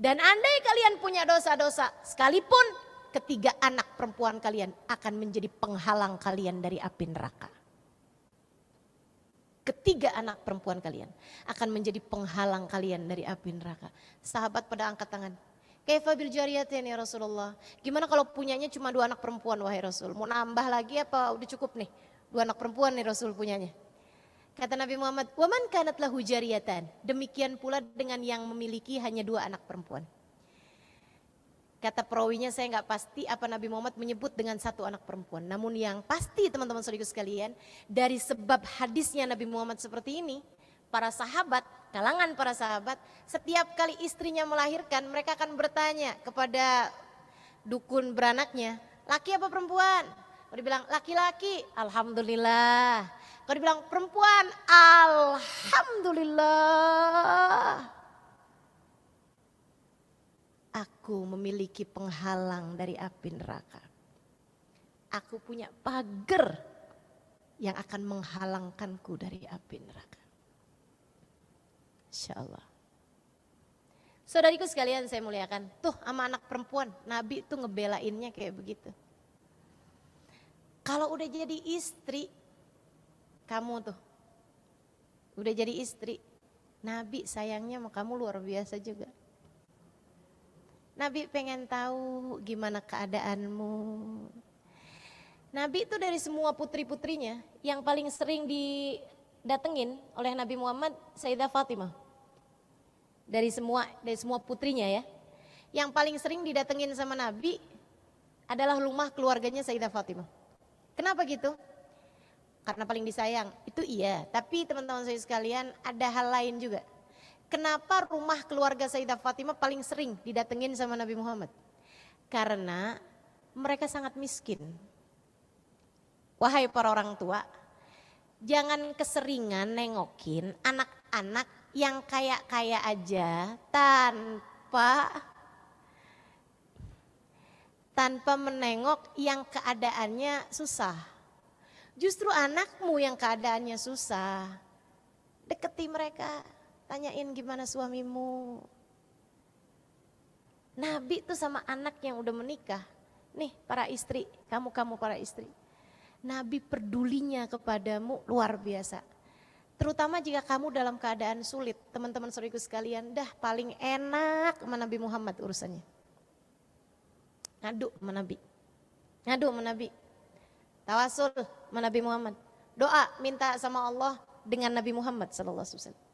Dan andai kalian punya dosa-dosa, sekalipun 3 anak perempuan kalian akan menjadi penghalang kalian dari api neraka. 3 anak perempuan kalian akan menjadi penghalang kalian dari api neraka. Sahabat pada angkat tangan. Kaifa bil jariyatin ya Rasulullah? Gimana kalau punyanya cuma 2 anak perempuan wahai Rasul? Mau nambah lagi apa udah cukup nih? 2 anak perempuan nih Rasul punyanya. Kata Nabi Muhammad, wa man kanat lahu jariyatan. Demikian pula dengan yang memiliki hanya 2 anak perempuan. Kata perawinya saya nggak pasti apa Nabi Muhammad menyebut dengan 1 anak perempuan. Namun yang pasti teman-teman saudaraku sekalian, dari sebab hadisnya Nabi Muhammad seperti ini, para sahabat, kalangan para sahabat, setiap kali istrinya melahirkan, mereka akan bertanya kepada dukun beranaknya, laki apa perempuan? Kalau dibilang laki-laki, alhamdulillah. Kalau dibilang perempuan, alhamdulillah. Aku memiliki penghalang dari api neraka. Aku punya pagar yang akan menghalangkanku dari api neraka. Insya Allah. Saudariku sekalian saya muliakan. Tuh sama anak perempuan, Nabi tuh ngebelainnya kayak begitu. Kalau udah jadi istri, kamu tuh udah jadi istri, Nabi sayangnya sama kamu luar biasa juga. Nabi pengen tahu gimana keadaanmu. Nabi itu dari semua putri-putrinya yang paling sering didatengin oleh Nabi Muhammad Sayyidah Fatimah. Dari semua putrinya ya. Yang paling sering didatengin sama Nabi adalah rumah keluarganya Sayyidah Fatimah. Kenapa gitu? Karena paling disayang. Itu iya, tapi teman-teman saya sekalian ada hal lain juga. Kenapa rumah keluarga Sayyidah Fatimah paling sering didatengin sama Nabi Muhammad? Karena mereka sangat miskin. Wahai para orang tua, jangan keseringan nengokin anak-anak yang kaya-kaya aja tanpa menengok yang keadaannya susah. Justru anakmu yang keadaannya susah, deketi mereka, tanyain gimana suamimu. Nabi tuh sama anak yang udah menikah, nih para istri, kamu para istri. Nabi pedulinya kepadamu luar biasa. Terutama jika kamu dalam keadaan sulit, teman-teman saudariku sekalian, dah paling enak sama Nabi Muhammad urusannya. Ngadu sama Nabi. Tawasul sama Nabi Muhammad. Doa minta sama Allah dengan Nabi Muhammad sallallahu alaihi wasallam.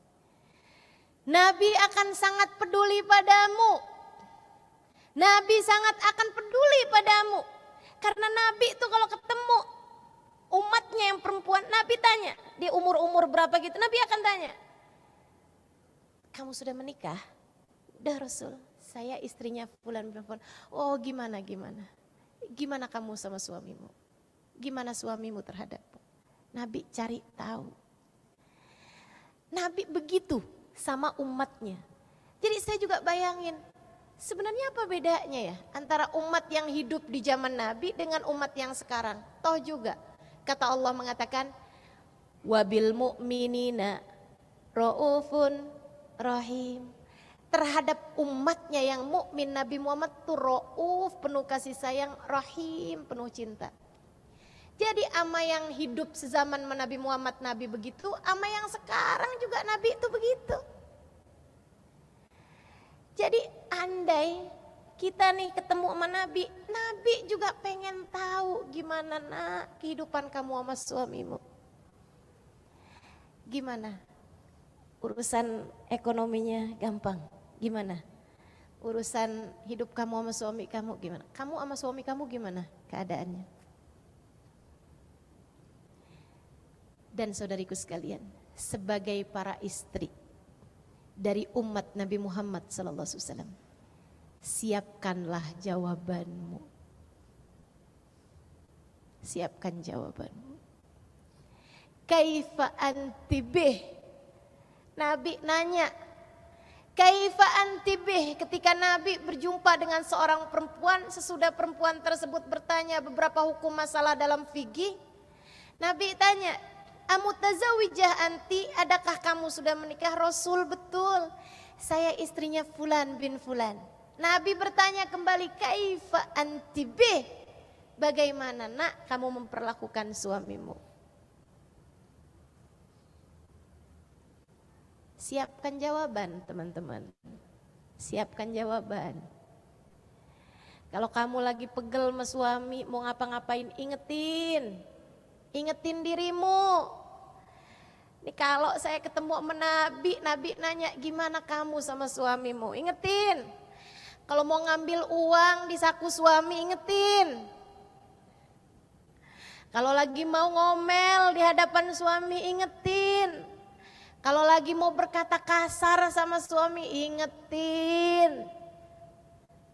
Nabi akan sangat peduli padamu. Nabi sangat akan peduli padamu. Karena Nabi itu kalau ketemu umatnya yang perempuan, Nabi tanya, di umur-umur berapa gitu, Nabi akan tanya, kamu sudah menikah? Udah Rasul, saya istrinya fulan perempuan. Oh gimana? Gimana kamu sama suamimu? Gimana suamimu terhadapmu? Nabi cari tahu. Nabi begitu sama umatnya. Jadi saya juga bayangin, sebenarnya apa bedanya ya antara umat yang hidup di zaman Nabi dengan umat yang sekarang? Toh juga kata Allah mengatakan, wabil mu'minina ra'ufun rahim. Terhadap umatnya yang mukmin Nabi Muhammad tuh ra'uf, penuh kasih sayang, rahim, penuh cinta. Jadi ama yang hidup sezaman Nabi Muhammad Nabi begitu, ama yang sekarang juga Nabi itu begitu. Jadi andai kita nih ketemu sama Nabi, Nabi juga pengen tahu gimana nak kehidupan kamu sama suamimu. Gimana? Urusan ekonominya gampang, gimana? Urusan hidup kamu sama suami kamu gimana? Kamu sama suami kamu gimana keadaannya? Dan saudariku sekalian, sebagai para istri dari umat Nabi Muhammad SAW, siapkanlah jawabanmu. Siapkan jawabanmu. Kaifa anti bih? Nabi nanya, kaifa anti bih? Ketika Nabi berjumpa dengan seorang perempuan, sesudah perempuan tersebut bertanya beberapa hukum masalah dalam fikih, Nabi tanya, amutazawijah anti? Adakah kamu sudah menikah? Rasul, betul. Saya istrinya Fulan bin Fulan. Nabi bertanya kembali, kaifa anti bih? Bagaimana nak kamu memperlakukan suamimu? Siapkan jawaban teman-teman. Siapkan jawaban. Kalau kamu lagi pegel sama suami, mau ngapa-ngapain, ingetin dirimu. Nih kalau saya ketemu sama Nabi nanya gimana kamu sama suamimu, ingetin. Kalau mau ngambil uang di saku suami, ingetin. Kalau lagi mau ngomel di hadapan suami, ingetin. Kalau lagi mau berkata kasar sama suami, ingetin.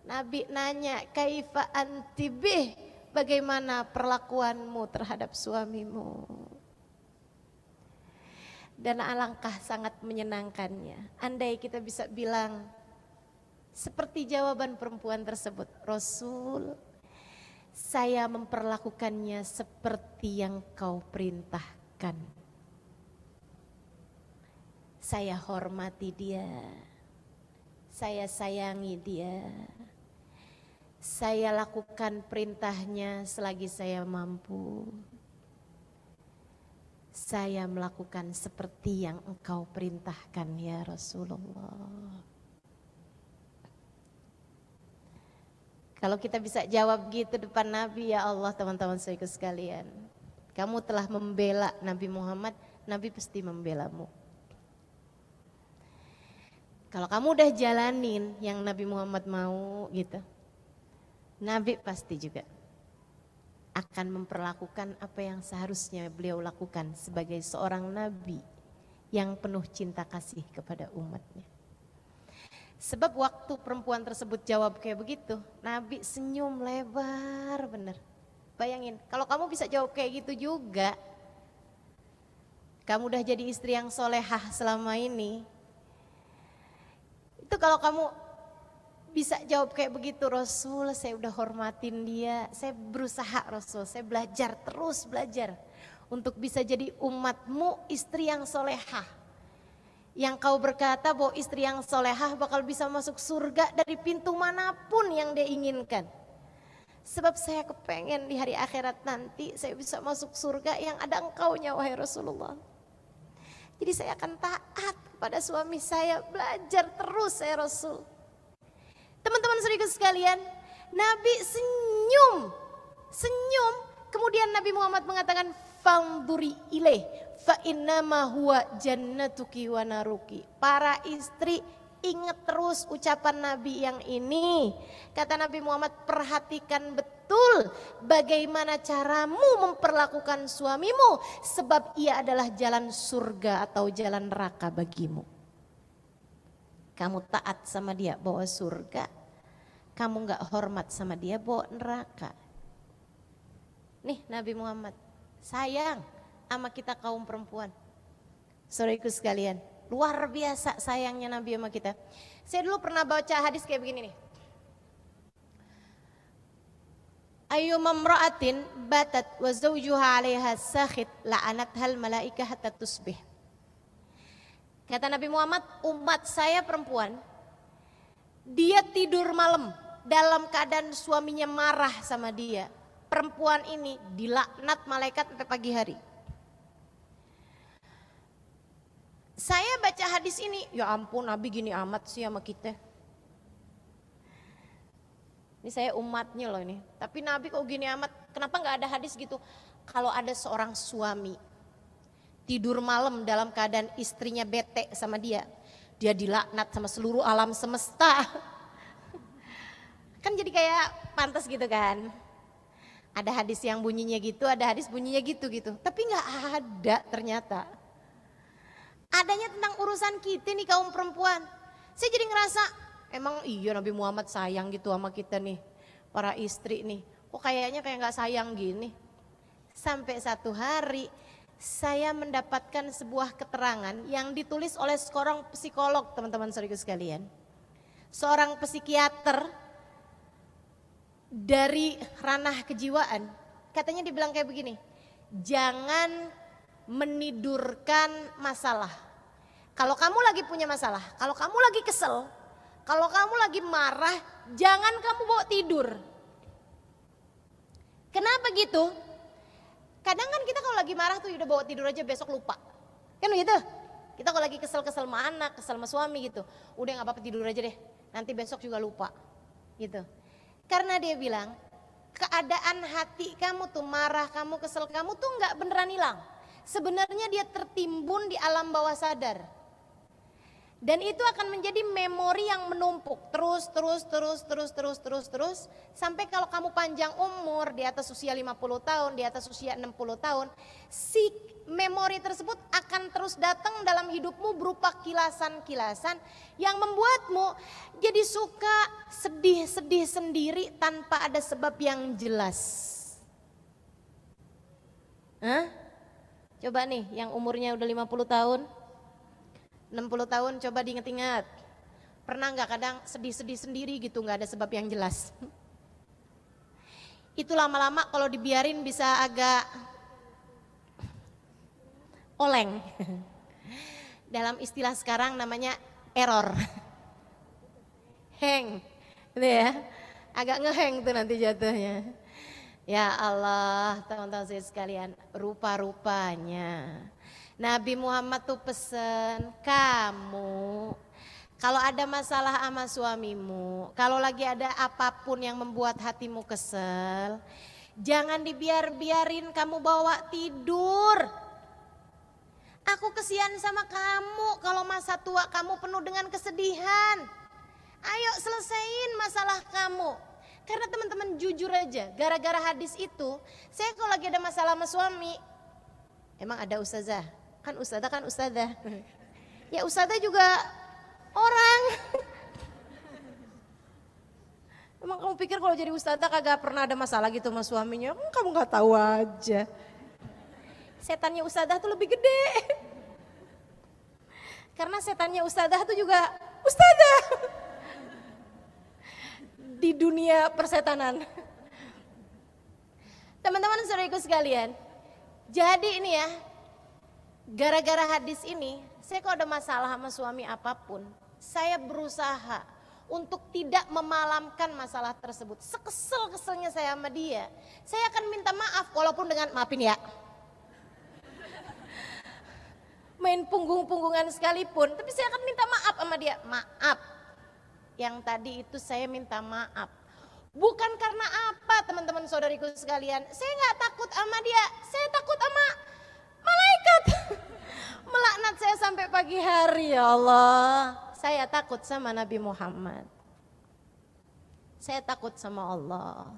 Nabi nanya, kaifa anti bih? Bagaimana perlakuanmu terhadap suamimu? Dan alangkah sangat menyenangkannya andai kita bisa bilang, Seperti jawaban perempuan tersebut, Rasul, saya memperlakukannya seperti yang kau perintahkan. Saya hormati dia, saya sayangi dia, saya lakukan perintahnya selagi saya mampu. Saya melakukan seperti yang engkau perintahkan ya Rasulullah. Kalau kita bisa jawab gitu depan Nabi, ya Allah teman-teman saudaraku sekalian. Kamu telah membela Nabi Muhammad, Nabi pasti membelamu. Kalau kamu udah jalanin yang Nabi Muhammad mau gitu, Nabi pasti juga akan memperlakukan apa yang seharusnya beliau lakukan sebagai seorang Nabi yang penuh cinta kasih kepada umatnya. Sebab waktu perempuan tersebut jawab kayak begitu, Nabi senyum lebar bener. Bayangin, kalau kamu bisa jawab kayak gitu juga, kamu udah jadi istri yang solehah selama ini. Itu kalau kamu bisa jawab kayak begitu, Rasul saya udah hormatin dia, saya berusaha Rasul, saya belajar terus belajar untuk bisa jadi umatmu istri yang solehah. Yang kau berkata bahwa istri yang solehah bakal bisa masuk surga dari pintu manapun yang dia inginkan. Sebab saya kepengen di hari akhirat nanti saya bisa masuk surga yang ada engkaunya wahai Rasulullah. Jadi saya akan taat kepada suami saya, belajar terus saya Rasul. Teman-teman saudaraku sekalian, Nabi senyum, kemudian Nabi Muhammad mengatakan fanduri ilaih fa innama huwa jannatuki wa naruki. Para istri ingat terus ucapan Nabi yang ini. Kata Nabi Muhammad, perhatikan betul bagaimana caramu memperlakukan suamimu, sebab ia adalah jalan surga atau jalan neraka bagimu. Kamu taat sama dia bawa surga, kamu gak hormat sama dia bawa neraka. Nih Nabi Muhammad sayang sama kita kaum perempuan. Saudaraku sekalian, luar biasa sayangnya Nabi sama kita. Saya dulu pernah baca hadis kayak begini nih. Ayyumamra'atin batat wa zawjuha 'alaiha sakhit la'anathal malaikah hatta tusbih. Kata Nabi Muhammad, umat saya perempuan, dia tidur malam dalam keadaan suaminya marah sama dia. Perempuan ini dilaknat malaikat sampai pagi hari. Saya baca hadis ini, ya ampun Nabi gini amat sih sama kita. Ini saya umatnya loh ini, tapi Nabi kok gini amat, kenapa gak ada hadis gitu? Kalau ada seorang suami tidur malam dalam keadaan istrinya bete sama dia dilaknat sama seluruh alam semesta. Kan jadi kayak pantas gitu kan. Ada hadis yang bunyinya gitu, ada hadis bunyinya gitu. Tapi gak ada ternyata. Adanya tentang urusan kita nih kaum perempuan. Saya jadi ngerasa, emang iya Nabi Muhammad sayang gitu sama kita nih, para istri nih. Kok kayaknya kayak gak sayang gini. Sampai satu hari saya mendapatkan sebuah keterangan yang ditulis oleh seorang psikolog, teman-teman saudaraku sekalian. Seorang psikiater dari ranah kejiwaan. Katanya dibilang kayak begini, jangan menidurkan masalah. Kalau kamu lagi punya masalah, kalau kamu lagi kesel, kalau kamu lagi marah, jangan kamu bawa tidur. Kenapa gitu? Kadang kan kita kalau lagi marah tuh udah bawa tidur aja, besok lupa. Kan begitu? Kita kalau lagi kesel-kesel sama anak, kesel sama suami gitu, udah gak apa-apa tidur aja deh, nanti besok juga lupa gitu. Karena dia bilang, keadaan hati kamu tuh marah, kamu kesel, kamu tuh gak beneran hilang. Sebenarnya dia tertimbun di alam bawah sadar. Dan itu akan menjadi memori yang menumpuk terus sampai kalau kamu panjang umur di atas usia 50 tahun, di atas usia 60 tahun, si memori tersebut akan terus datang dalam hidupmu berupa kilasan-kilasan yang membuatmu jadi suka sedih-sedih sendiri tanpa ada sebab yang jelas. Hah? Coba nih yang umurnya udah 50 tahun, 60 tahun coba diingat-ingat. Pernah nggak kadang sedih-sedih sendiri gitu, nggak ada sebab yang jelas. Itu lama-lama kalau dibiarin bisa agak oleng. Dalam istilah sekarang namanya error. Hang, gitu ya. Agak ngeheng tuh nanti jatuhnya. Ya Allah, teman-teman sekalian, rupa-rupanya Nabi Muhammad tuh pesen, kamu kalau ada masalah sama suamimu, kalau lagi ada apapun yang membuat hatimu kesel, jangan dibiarin kamu bawa tidur. Aku kesian sama kamu kalau masa tua kamu penuh dengan kesedihan. Ayo selesaiin masalah kamu. Karena teman-teman jujur aja, gara-gara hadis itu, saya kalau lagi ada masalah sama suami, emang ada ustazah? Kan ustazah. Ya ustazah juga orang. Emang kamu pikir kalau jadi ustazah kagak pernah ada masalah gitu sama suaminya? Kamu gak tahu aja. Setannya ustazah tuh lebih gede. Karena setannya ustazah tuh juga ustazah. Di dunia persetanan. Teman-teman saudaraku sekalian, jadi ini ya, gara-gara hadis ini, saya kalau ada masalah sama suami apapun, saya berusaha untuk tidak memalamkan masalah tersebut. Sekesel-keselnya saya sama dia, saya akan minta maaf walaupun dengan maafin ya. Main punggung-punggungan sekalipun, tapi saya akan minta maaf sama dia, maaf. Yang tadi itu saya minta maaf. Bukan karena apa teman-teman saudariku sekalian. Saya gak takut sama dia. Saya takut sama malaikat. Melaknat saya sampai pagi hari ya Allah. Saya takut sama Nabi Muhammad. Saya takut sama Allah.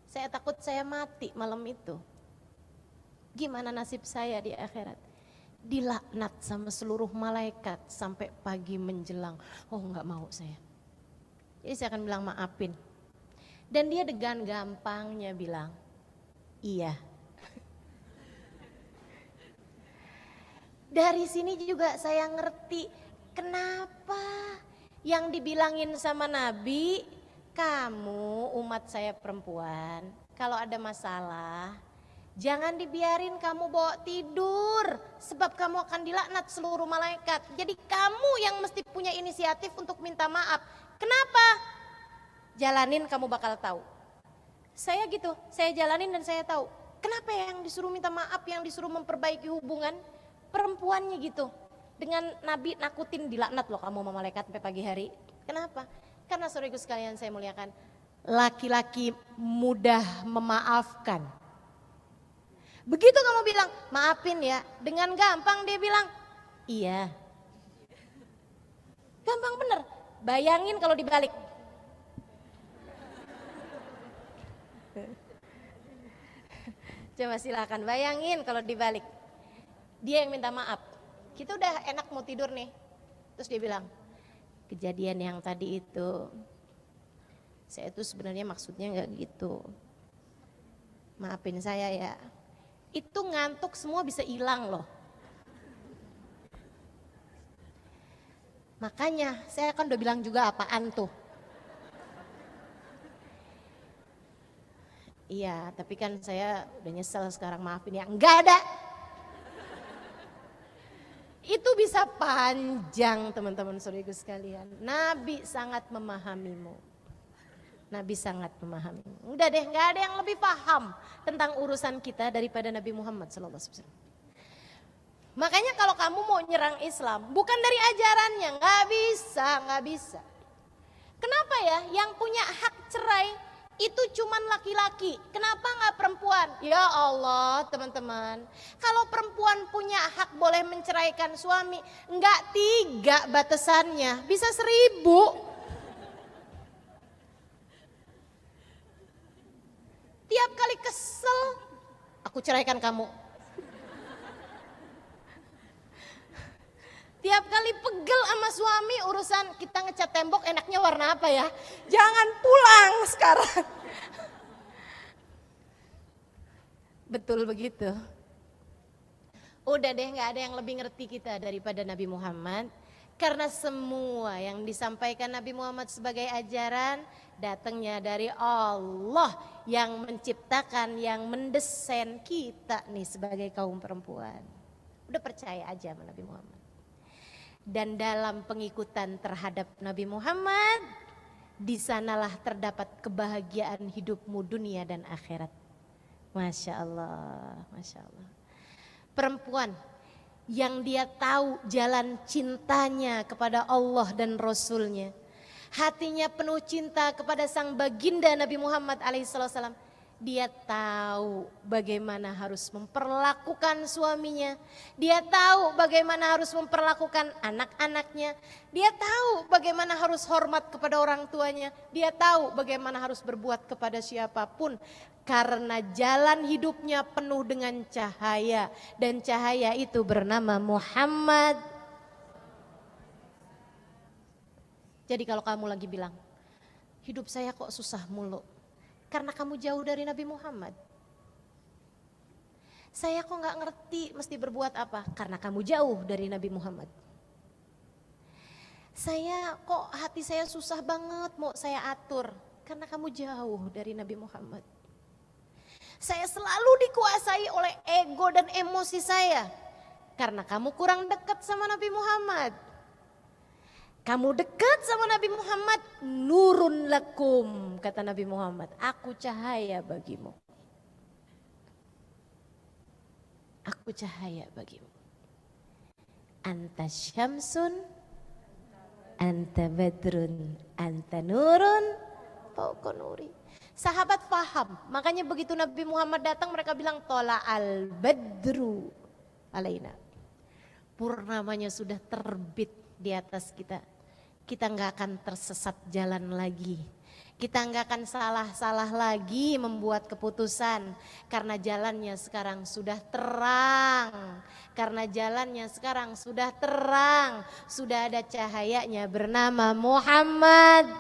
Saya takut saya mati malam itu. Gimana nasib saya di akhirat? Dilaknat sama seluruh malaikat sampai pagi menjelang. Oh enggak mau saya. Jadi saya akan bilang maafin. Dan dia dengan gampangnya bilang, iya. Dari sini juga saya ngerti kenapa yang dibilangin sama Nabi, kamu umat saya perempuan, kalau ada masalah, jangan dibiarin kamu bawa tidur, sebab kamu akan dilaknat seluruh malaikat. Jadi kamu yang mesti punya inisiatif untuk minta maaf. Kenapa? Jalanin kamu bakal tahu. Saya gitu, saya jalanin dan saya tahu. Kenapa yang disuruh minta maaf, yang disuruh memperbaiki hubungan? Perempuannya gitu. Dengan Nabi nakutin dilaknat loh kamu sama malaikat sampai pagi hari. Kenapa? Karena saudaraku sekalian saya muliakan, laki-laki mudah memaafkan. Begitu kamu bilang, maafin ya, dengan gampang dia bilang, iya. Gampang bener, bayangin kalau dibalik. Coba silakan bayangin kalau dibalik. Dia yang minta maaf, kita udah enak mau tidur nih. Terus dia bilang, kejadian yang tadi itu, saya tuh sebenarnya maksudnya gak gitu. Maafin saya ya. Itu ngantuk semua bisa hilang loh. Makanya saya kan udah bilang juga apaan tuh. Iya, tapi kan saya udah nyesel sekarang, maafin ya. Enggak ada. Itu bisa panjang teman-teman saudaraku sekalian. Nabi sangat memahamimu. Nabi sangat memahami. Udah deh, nggak ada yang lebih paham tentang urusan kita daripada Nabi Muhammad SAW. Makanya kalau kamu mau nyerang Islam, bukan dari ajarannya, nggak bisa. Kenapa ya? Yang punya hak cerai itu cuman laki-laki. Kenapa nggak perempuan? Ya Allah, teman-teman. Kalau perempuan punya hak boleh menceraikan suami, nggak 3 batasannya, bisa 1000. Tiap kali kesel, aku ceraikan kamu. Tiap kali pegel sama suami urusan kita ngecat tembok enaknya warna apa ya? Jangan pulang sekarang. Betul begitu. Udah deh, gak ada yang lebih ngerti kita daripada Nabi Muhammad. Karena semua yang disampaikan Nabi Muhammad sebagai ajaran datangnya dari Allah yang menciptakan, yang mendesain kita nih sebagai kaum perempuan. Udah percaya aja sama Nabi Muhammad. Dan dalam pengikutan terhadap Nabi Muhammad, di sanalah terdapat kebahagiaan hidupmu dunia dan akhirat. Masya Allah, Masya Allah. Perempuan yang dia tahu jalan cintanya kepada Allah dan Rasulnya. Hatinya penuh cinta kepada sang baginda Nabi Muhammad alaihissalam. Dia tahu bagaimana harus memperlakukan suaminya. Dia tahu bagaimana harus memperlakukan anak-anaknya. Dia tahu bagaimana harus hormat kepada orang tuanya. Dia tahu bagaimana harus berbuat kepada siapapun. Karena jalan hidupnya penuh dengan cahaya. Dan cahaya itu bernama Muhammad. Jadi kalau kamu lagi bilang, hidup saya kok susah mulu. Karena kamu jauh dari Nabi Muhammad. Saya kok gak ngerti mesti berbuat apa. Karena kamu jauh dari Nabi Muhammad. Saya kok hati saya susah banget mau saya atur. Karena kamu jauh dari Nabi Muhammad. Saya selalu dikuasai oleh ego dan emosi saya. Karena kamu kurang dekat sama Nabi Muhammad. Kamu dekat sama Nabi Muhammad, nurun lakum, kata Nabi Muhammad. Aku cahaya bagimu. Aku cahaya bagimu. Anta syamsun, anta badrun, anta nurun, fauqa nuri. Sahabat paham, makanya begitu Nabi Muhammad datang mereka bilang tola al badru alaina. Purnamanya sudah terbit di atas kita. Kita nggak akan tersesat jalan lagi. Kita nggak akan salah-salah lagi membuat keputusan. Karena jalannya sekarang sudah terang. Karena jalannya sekarang sudah terang. Sudah ada cahayanya bernama Muhammad.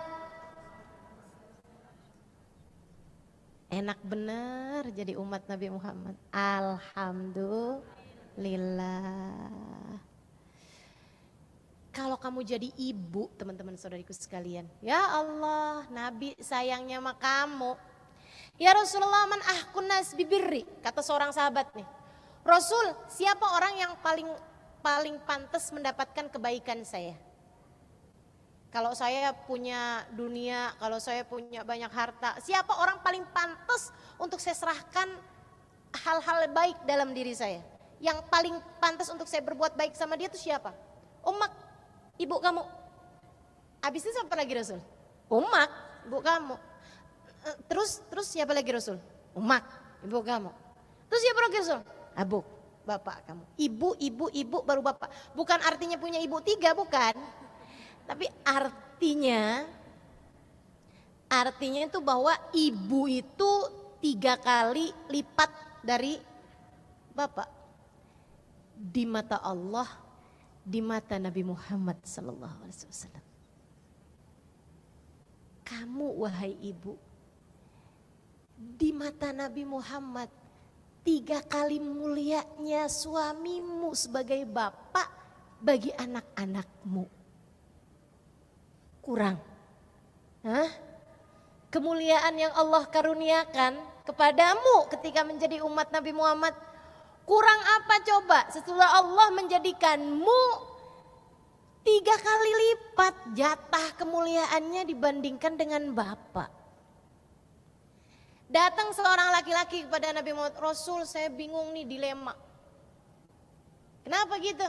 Enak bener jadi umat Nabi Muhammad. Alhamdulillah. Kalau kamu jadi ibu, teman-teman saudariku sekalian. Ya Allah, Nabi sayangnya sama kamu. Ya Rasulullah, man ahkun nas bibirri, kata seorang sahabat nih. Rasul, siapa orang yang paling pantas mendapatkan kebaikan saya? Kalau saya punya dunia, kalau saya punya banyak harta, siapa orang paling pantas untuk saya serahkan hal-hal baik dalam diri saya? Yang paling pantas untuk saya berbuat baik sama dia itu siapa? Ummak. Ibu kamu. Habis itu siapa lagi Rasul? Umak, ibu kamu. Terus siapa lagi Rasul? Umak, ibu kamu. Terus siapa lagi Rasul? Abu, bapak kamu. Ibu baru bapak. Bukan artinya punya ibu 3, bukan. Tapi artinya itu bahwa ibu itu 3 kali lipat dari bapak. Di mata Allah, di mata Nabi Muhammad SAW. Kamu wahai ibu, di mata Nabi Muhammad 3 kali mulianya suamimu sebagai bapak bagi anak-anakmu. Kurang? Hah? Kemuliaan yang Allah karuniakan kepadamu ketika menjadi umat Nabi Muhammad, kurang apa coba setelah Allah menjadikanmu 3 kali lipat jatah kemuliaannya dibandingkan dengan bapak. Datang seorang laki-laki kepada Nabi Muhammad, Rasul saya bingung nih dilema. Kenapa gitu?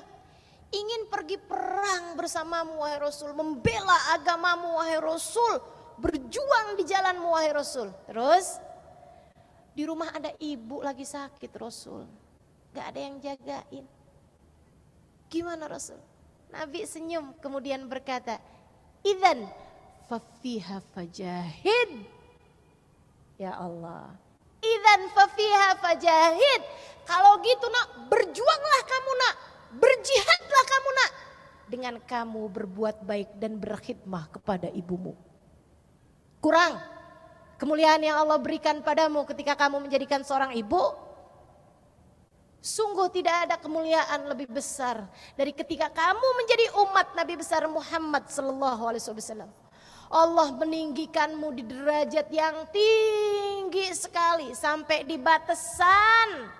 Ingin pergi perang bersamamu wahai Rasul, membela agamamu wahai Rasul, berjuang di jalanmu wahai Rasul. Terus di rumah ada ibu lagi sakit Rasul. Gak ada yang jagain. Gimana Rasul? Nabi senyum kemudian berkata, idzan fafiha fajahid. Ya Allah. Idzan fafiha fajahid. Kalau gitu nak, berjuanglah kamu nak. Berjihadlah kamu nak. Dengan kamu berbuat baik dan berkhidmah kepada ibumu. Kurang kemuliaan yang Allah berikan padamu ketika kamu menjadikan seorang ibu Sungguh tidak ada kemuliaan lebih besar dari ketika kamu menjadi umat Nabi besar Muhammad sallallahu alaihi wasallam. Allah meninggikanmu di derajat yang tinggi sekali sampai di batasan.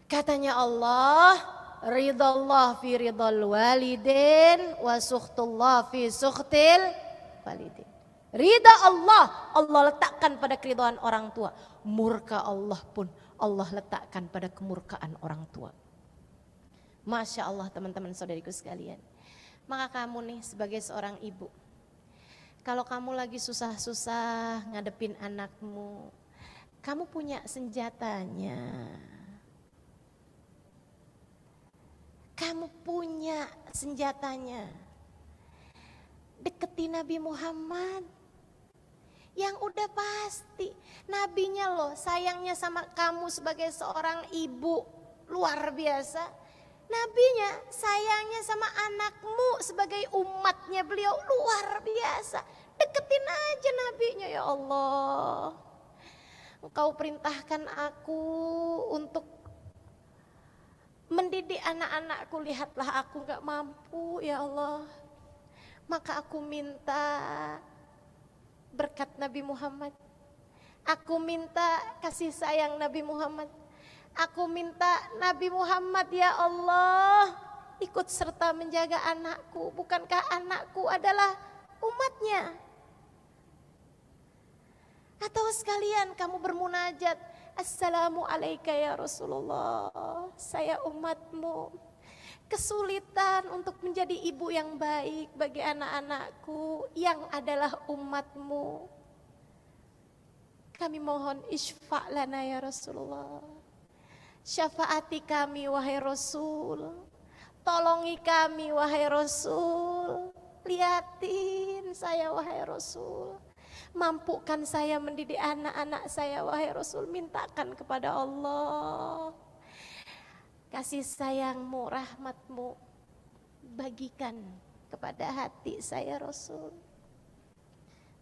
Katanya Allah, ridallah fi ridal walidin wa sukhtullah fi sukhtil walidin. Ridha Allah, Allah letakkan pada keridhaan orang tua. Murka Allah pun Allah letakkan pada kemurkaan orang tua. Masya Allah teman-teman saudariku sekalian. Maka kamu nih sebagai seorang ibu, kalau kamu lagi susah-susah ngadepin anakmu, kamu punya senjatanya. Kamu punya senjatanya. Deketi Nabi Muhammad. Yang udah pasti, nabinya loh sayangnya sama kamu sebagai seorang ibu luar biasa. Nabinya sayangnya sama anakmu sebagai umatnya beliau luar biasa. Deketin aja nabinya ya Allah. Engkau perintahkan aku untuk mendidik anak-anakku, lihatlah aku gak mampu ya Allah. Maka aku minta berkat Nabi Muhammad. Aku minta kasih sayang Nabi Muhammad. Aku minta Nabi Muhammad ya Allah ikut serta menjaga anakku. Bukankah anakku adalah umatnya? Atau sekalian kamu bermunajat, Assalamualaikum ya Rasulullah, saya umatmu. Kesulitan untuk menjadi ibu yang baik bagi anak-anakku yang adalah umatmu. Kami mohon isfa' lana ya Rasulullah. Syafaati kami wahai Rasul. Tolongi kami wahai Rasul. Liatin saya wahai Rasul. Mampukan saya mendidik anak-anak saya wahai Rasul. Mintakan kepada Allah. Kasih sayangmu, rahmatmu bagikan kepada hati saya Rasul.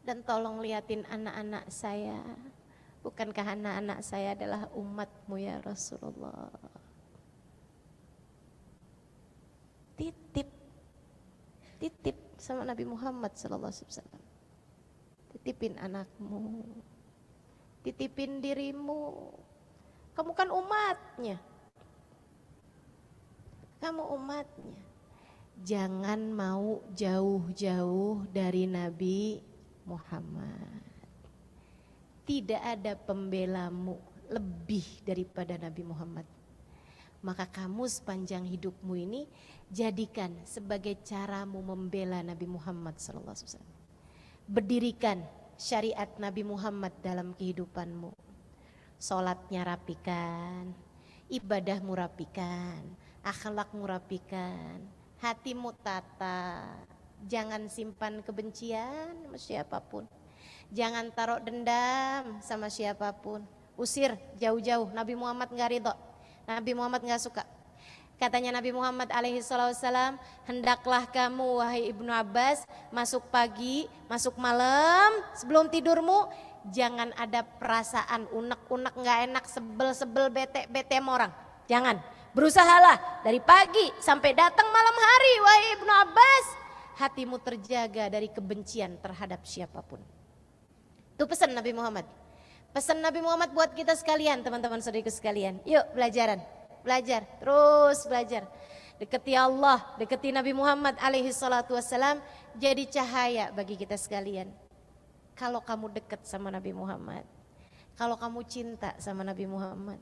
Dan tolong liatin anak-anak saya. Bukankah anak-anak saya adalah umatmu ya Rasulullah. Titip sama Nabi Muhammad SAW. Titipin anakmu. Titipin dirimu. Kamu kan umatnya. Kamu umatnya. Jangan mau jauh-jauh dari Nabi Muhammad. Tidak ada pembelamu lebih daripada Nabi Muhammad. Maka kamu sepanjang hidupmu ini jadikan sebagai caramu membela Nabi Muhammad SAW. Berdirikan syariat Nabi Muhammad dalam kehidupanmu. Sholatnya rapikan, ibadahmu rapikan, akhlakmu rapikan, hatimu tata. Jangan simpan kebencian sama siapapun. Jangan taruh dendam sama siapapun. Usir jauh-jauh. Nabi Muhammad gak ridho. Nabi Muhammad gak suka. Katanya Nabi Muhammad alaihissalam, hendaklah kamu wahai Ibnu Abbas masuk pagi, masuk malam, sebelum tidurmu jangan ada perasaan unek-unek gak enak, sebel-sebel, bete-bete sama orang. Jangan. Berusahalah dari pagi sampai datang malam hari wahai Ibnu Abbas, hatimu terjaga dari kebencian terhadap siapapun. Itu pesan Nabi Muhammad. Pesan Nabi Muhammad buat kita sekalian, teman-teman saudariku sekalian. Yuk belajar, terus belajar. Deketi Allah, deketi Nabi Muhammad alaihi salatu wassalam, jadi cahaya bagi kita sekalian. Kalau kamu dekat sama Nabi Muhammad, kalau kamu cinta sama Nabi Muhammad,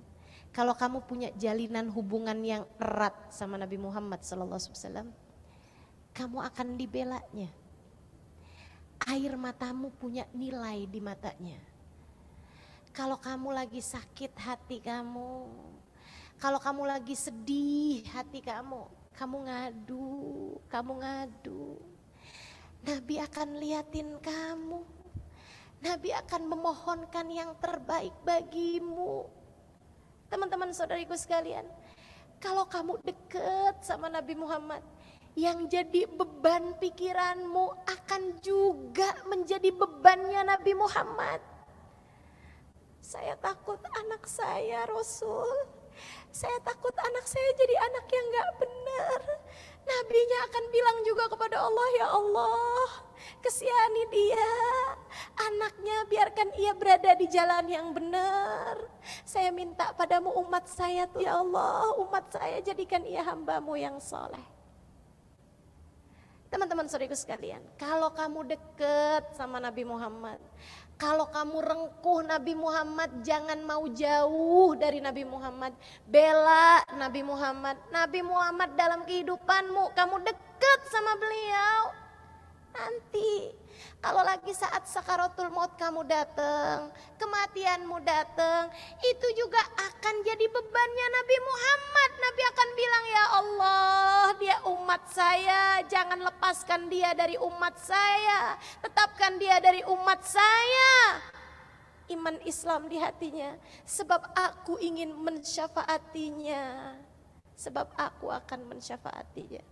kalau kamu punya jalinan hubungan yang erat sama Nabi Muhammad sallallahu alaihi wasallam, kamu akan dibelanya. Air matamu punya nilai di matanya. Kalau kamu lagi sakit hati kamu, kalau kamu lagi sedih hati kamu ngadu. Nabi akan liatin kamu. Nabi akan memohonkan yang terbaik bagimu. Teman-teman saudariku sekalian, kalau kamu dekat sama Nabi Muhammad, yang jadi beban pikiranmu akan juga menjadi bebannya Nabi Muhammad. Saya takut anak saya Rasul Saya takut anak saya jadi anak yang gak benar. Nabinya akan bilang juga kepada Allah, ya Allah, kesihani dia, anaknya biarkan ia berada di jalan yang benar. Saya minta padamu umat saya, ya Allah, umat saya jadikan ia hambamu yang soleh. Teman-teman saudaraku sekalian, kalau kamu dekat sama Nabi Muhammad, kalau kamu rengkuh Nabi Muhammad, jangan mau jauh dari Nabi Muhammad. Bela Nabi Muhammad. Nabi Muhammad dalam kehidupanmu, kamu dekat sama beliau. Nanti kalau lagi saat sakaratul maut kamu datang, kematianmu datang, itu juga akan jadi bebannya Nabi Muhammad. Nabi akan bilang, ya Allah, dia umat saya, jangan lepaskan dia dari umat saya, tetapkan dia dari umat saya. Iman Islam di hatinya, sebab aku ingin mensyafaatinya, sebab aku akan mensyafaatinya.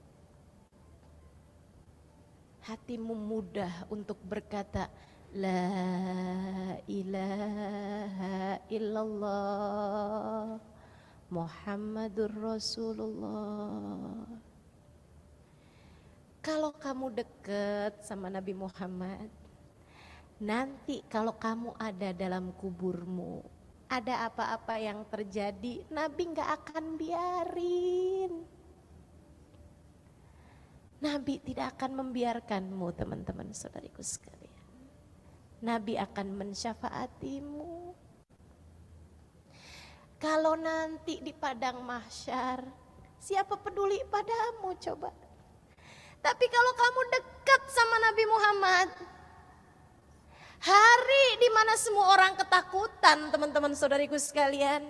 Hatimu mudah untuk berkata La ilaha illallah Muhammadur Rasulullah. Kalau kamu dekat sama Nabi Muhammad, nanti kalau kamu ada dalam kuburmu, ada apa-apa yang terjadi, Nabi gak akan biarin. Nabi tidak akan membiarkanmu, teman-teman saudariku sekalian. Nabi akan mensyafaatimu. Kalau nanti di padang mahsyar, siapa peduli padamu coba? Tapi kalau kamu dekat sama Nabi Muhammad, hari di mana semua orang ketakutan, teman-teman saudariku sekalian,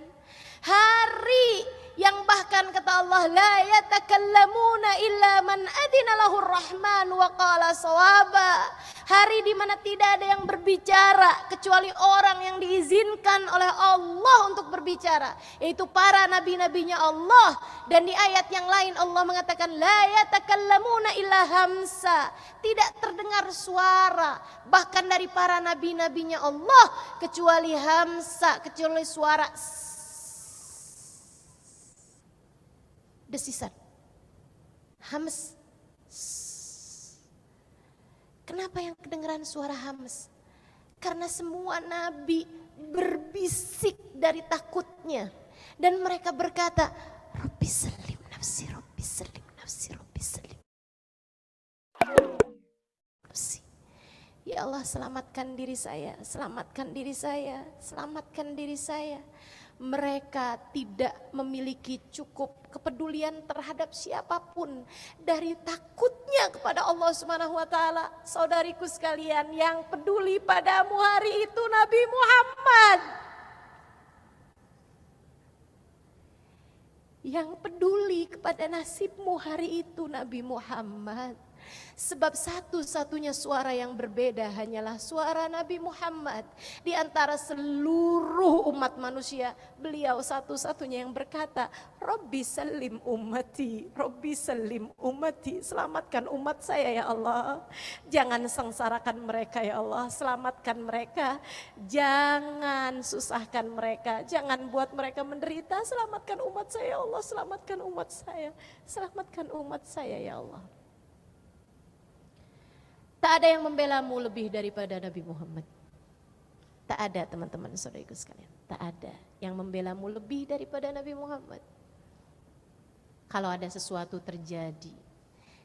hari yang bahkan kata Allah, la yatakallamuna illa man adina lahur rahman wa qala sawaba. Hari di mana tidak ada yang berbicara kecuali orang yang diizinkan oleh Allah untuk berbicara, yaitu para nabi-nabinya Allah. Dan di ayat yang lain Allah mengatakan la yatakallamuna illa hamsa. Tidak terdengar suara bahkan dari para nabi-nabinya Allah kecuali hamsa, kecuali suara desisan, hams. Kenapa yang kedengeran suara hams? Karena semua nabi berbisik dari takutnya, dan mereka berkata, Rabbi salim nafsi, Rabbi salim nafsi, Rabbi salim nafsi. Ya Allah, selamatkan diri saya, selamatkan diri saya, selamatkan diri saya. Mereka tidak memiliki cukup kepedulian terhadap siapapun dari takutnya kepada Allah Subhanahu wa taala. Saudariku sekalian, yang peduli padamu hari itu Nabi Muhammad. Yang peduli kepada nasibmu hari itu Nabi Muhammad. Sebab satu-satunya suara yang berbeda hanyalah suara Nabi Muhammad. Di antara seluruh umat manusia, beliau satu-satunya yang berkata, Rabbi salim ummati, Rabbi salim ummati. Selamatkan umat saya ya Allah. Jangan sengsarakan mereka ya Allah, selamatkan mereka. Jangan susahkan mereka, jangan buat mereka menderita. Selamatkan umat saya ya Allah, selamatkan umat saya. Selamatkan umat saya ya Allah. Tak ada yang membelamu lebih daripada Nabi Muhammad. Tak ada, teman-teman saudaraku sekalian. Tak ada yang membelamu lebih daripada Nabi Muhammad. Kalau ada sesuatu terjadi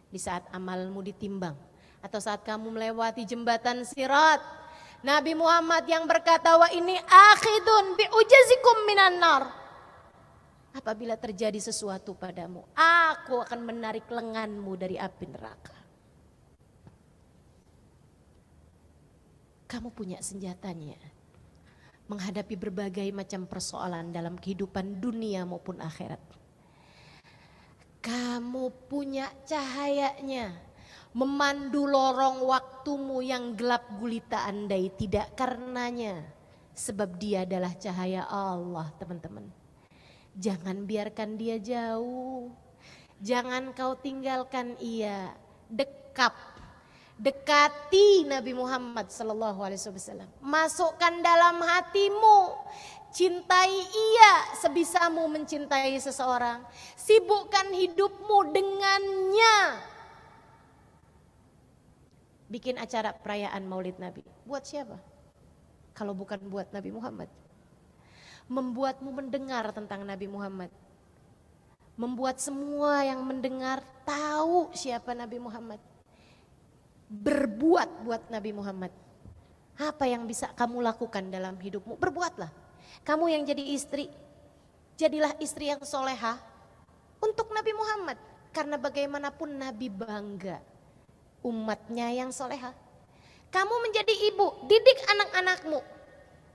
di saat amalmu ditimbang atau saat kamu melewati jembatan Sirat, Nabi Muhammad yang berkata, wa ini akhidun bi ujazikum minan nar. Apabila terjadi sesuatu padamu, aku akan menarik lenganmu dari api neraka. Kamu punya senjatanya menghadapi berbagai macam persoalan dalam kehidupan dunia maupun akhirat. Kamu punya cahayanya memandu lorong waktumu yang gelap gulita andai tidak karenanya. Sebab dia adalah cahaya Allah, teman-teman. Jangan biarkan dia jauh. Jangan kau tinggalkan ia. Dekap. Dekati Nabi Muhammad sallallahu alaihi wasallam. Masukkan dalam hatimu. Cintai ia sebisamu mencintai seseorang. Sibukkan hidupmu dengannya. Bikin acara perayaan Maulid Nabi. Buat siapa? Kalau bukan buat Nabi Muhammad. Membuatmu mendengar tentang Nabi Muhammad. Membuat semua yang mendengar tahu siapa Nabi Muhammad. Berbuat buat Nabi Muhammad. Apa yang bisa kamu lakukan dalam hidupmu? Berbuatlah. Kamu yang jadi istri, jadilah istri yang solehah untuk Nabi Muhammad. Karena bagaimanapun Nabi bangga umatnya yang solehah. Kamu menjadi ibu, didik anak-anakmu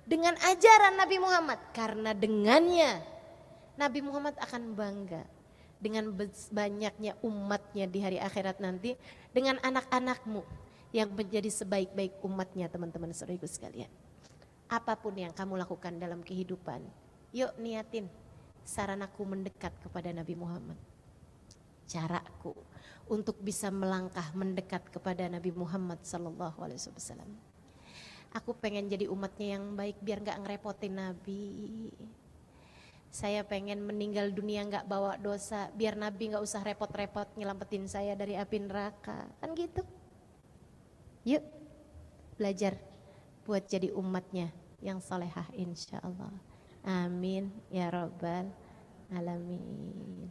dengan ajaran Nabi Muhammad. Karena dengannya Nabi Muhammad akan bangga dengan banyaknya umatnya di hari akhirat nanti. Dengan anak-anakmu yang menjadi sebaik-baik umatnya, teman-teman saudaraku sekalian. Apapun yang kamu lakukan dalam kehidupan, yuk niatin saranaku mendekat kepada Nabi Muhammad. Caraku untuk bisa melangkah mendekat kepada Nabi Muhammad sallallahu alaihi wasallam. Aku pengen jadi umatnya yang baik biar gak ngerepotin Nabi. Saya pengen meninggal dunia gak bawa dosa biar Nabi gak usah repot-repot nyelamatin saya dari api neraka. Kan gitu. Yuk belajar buat jadi umatnya yang salehah insya Allah. Amin ya rabbal alamin.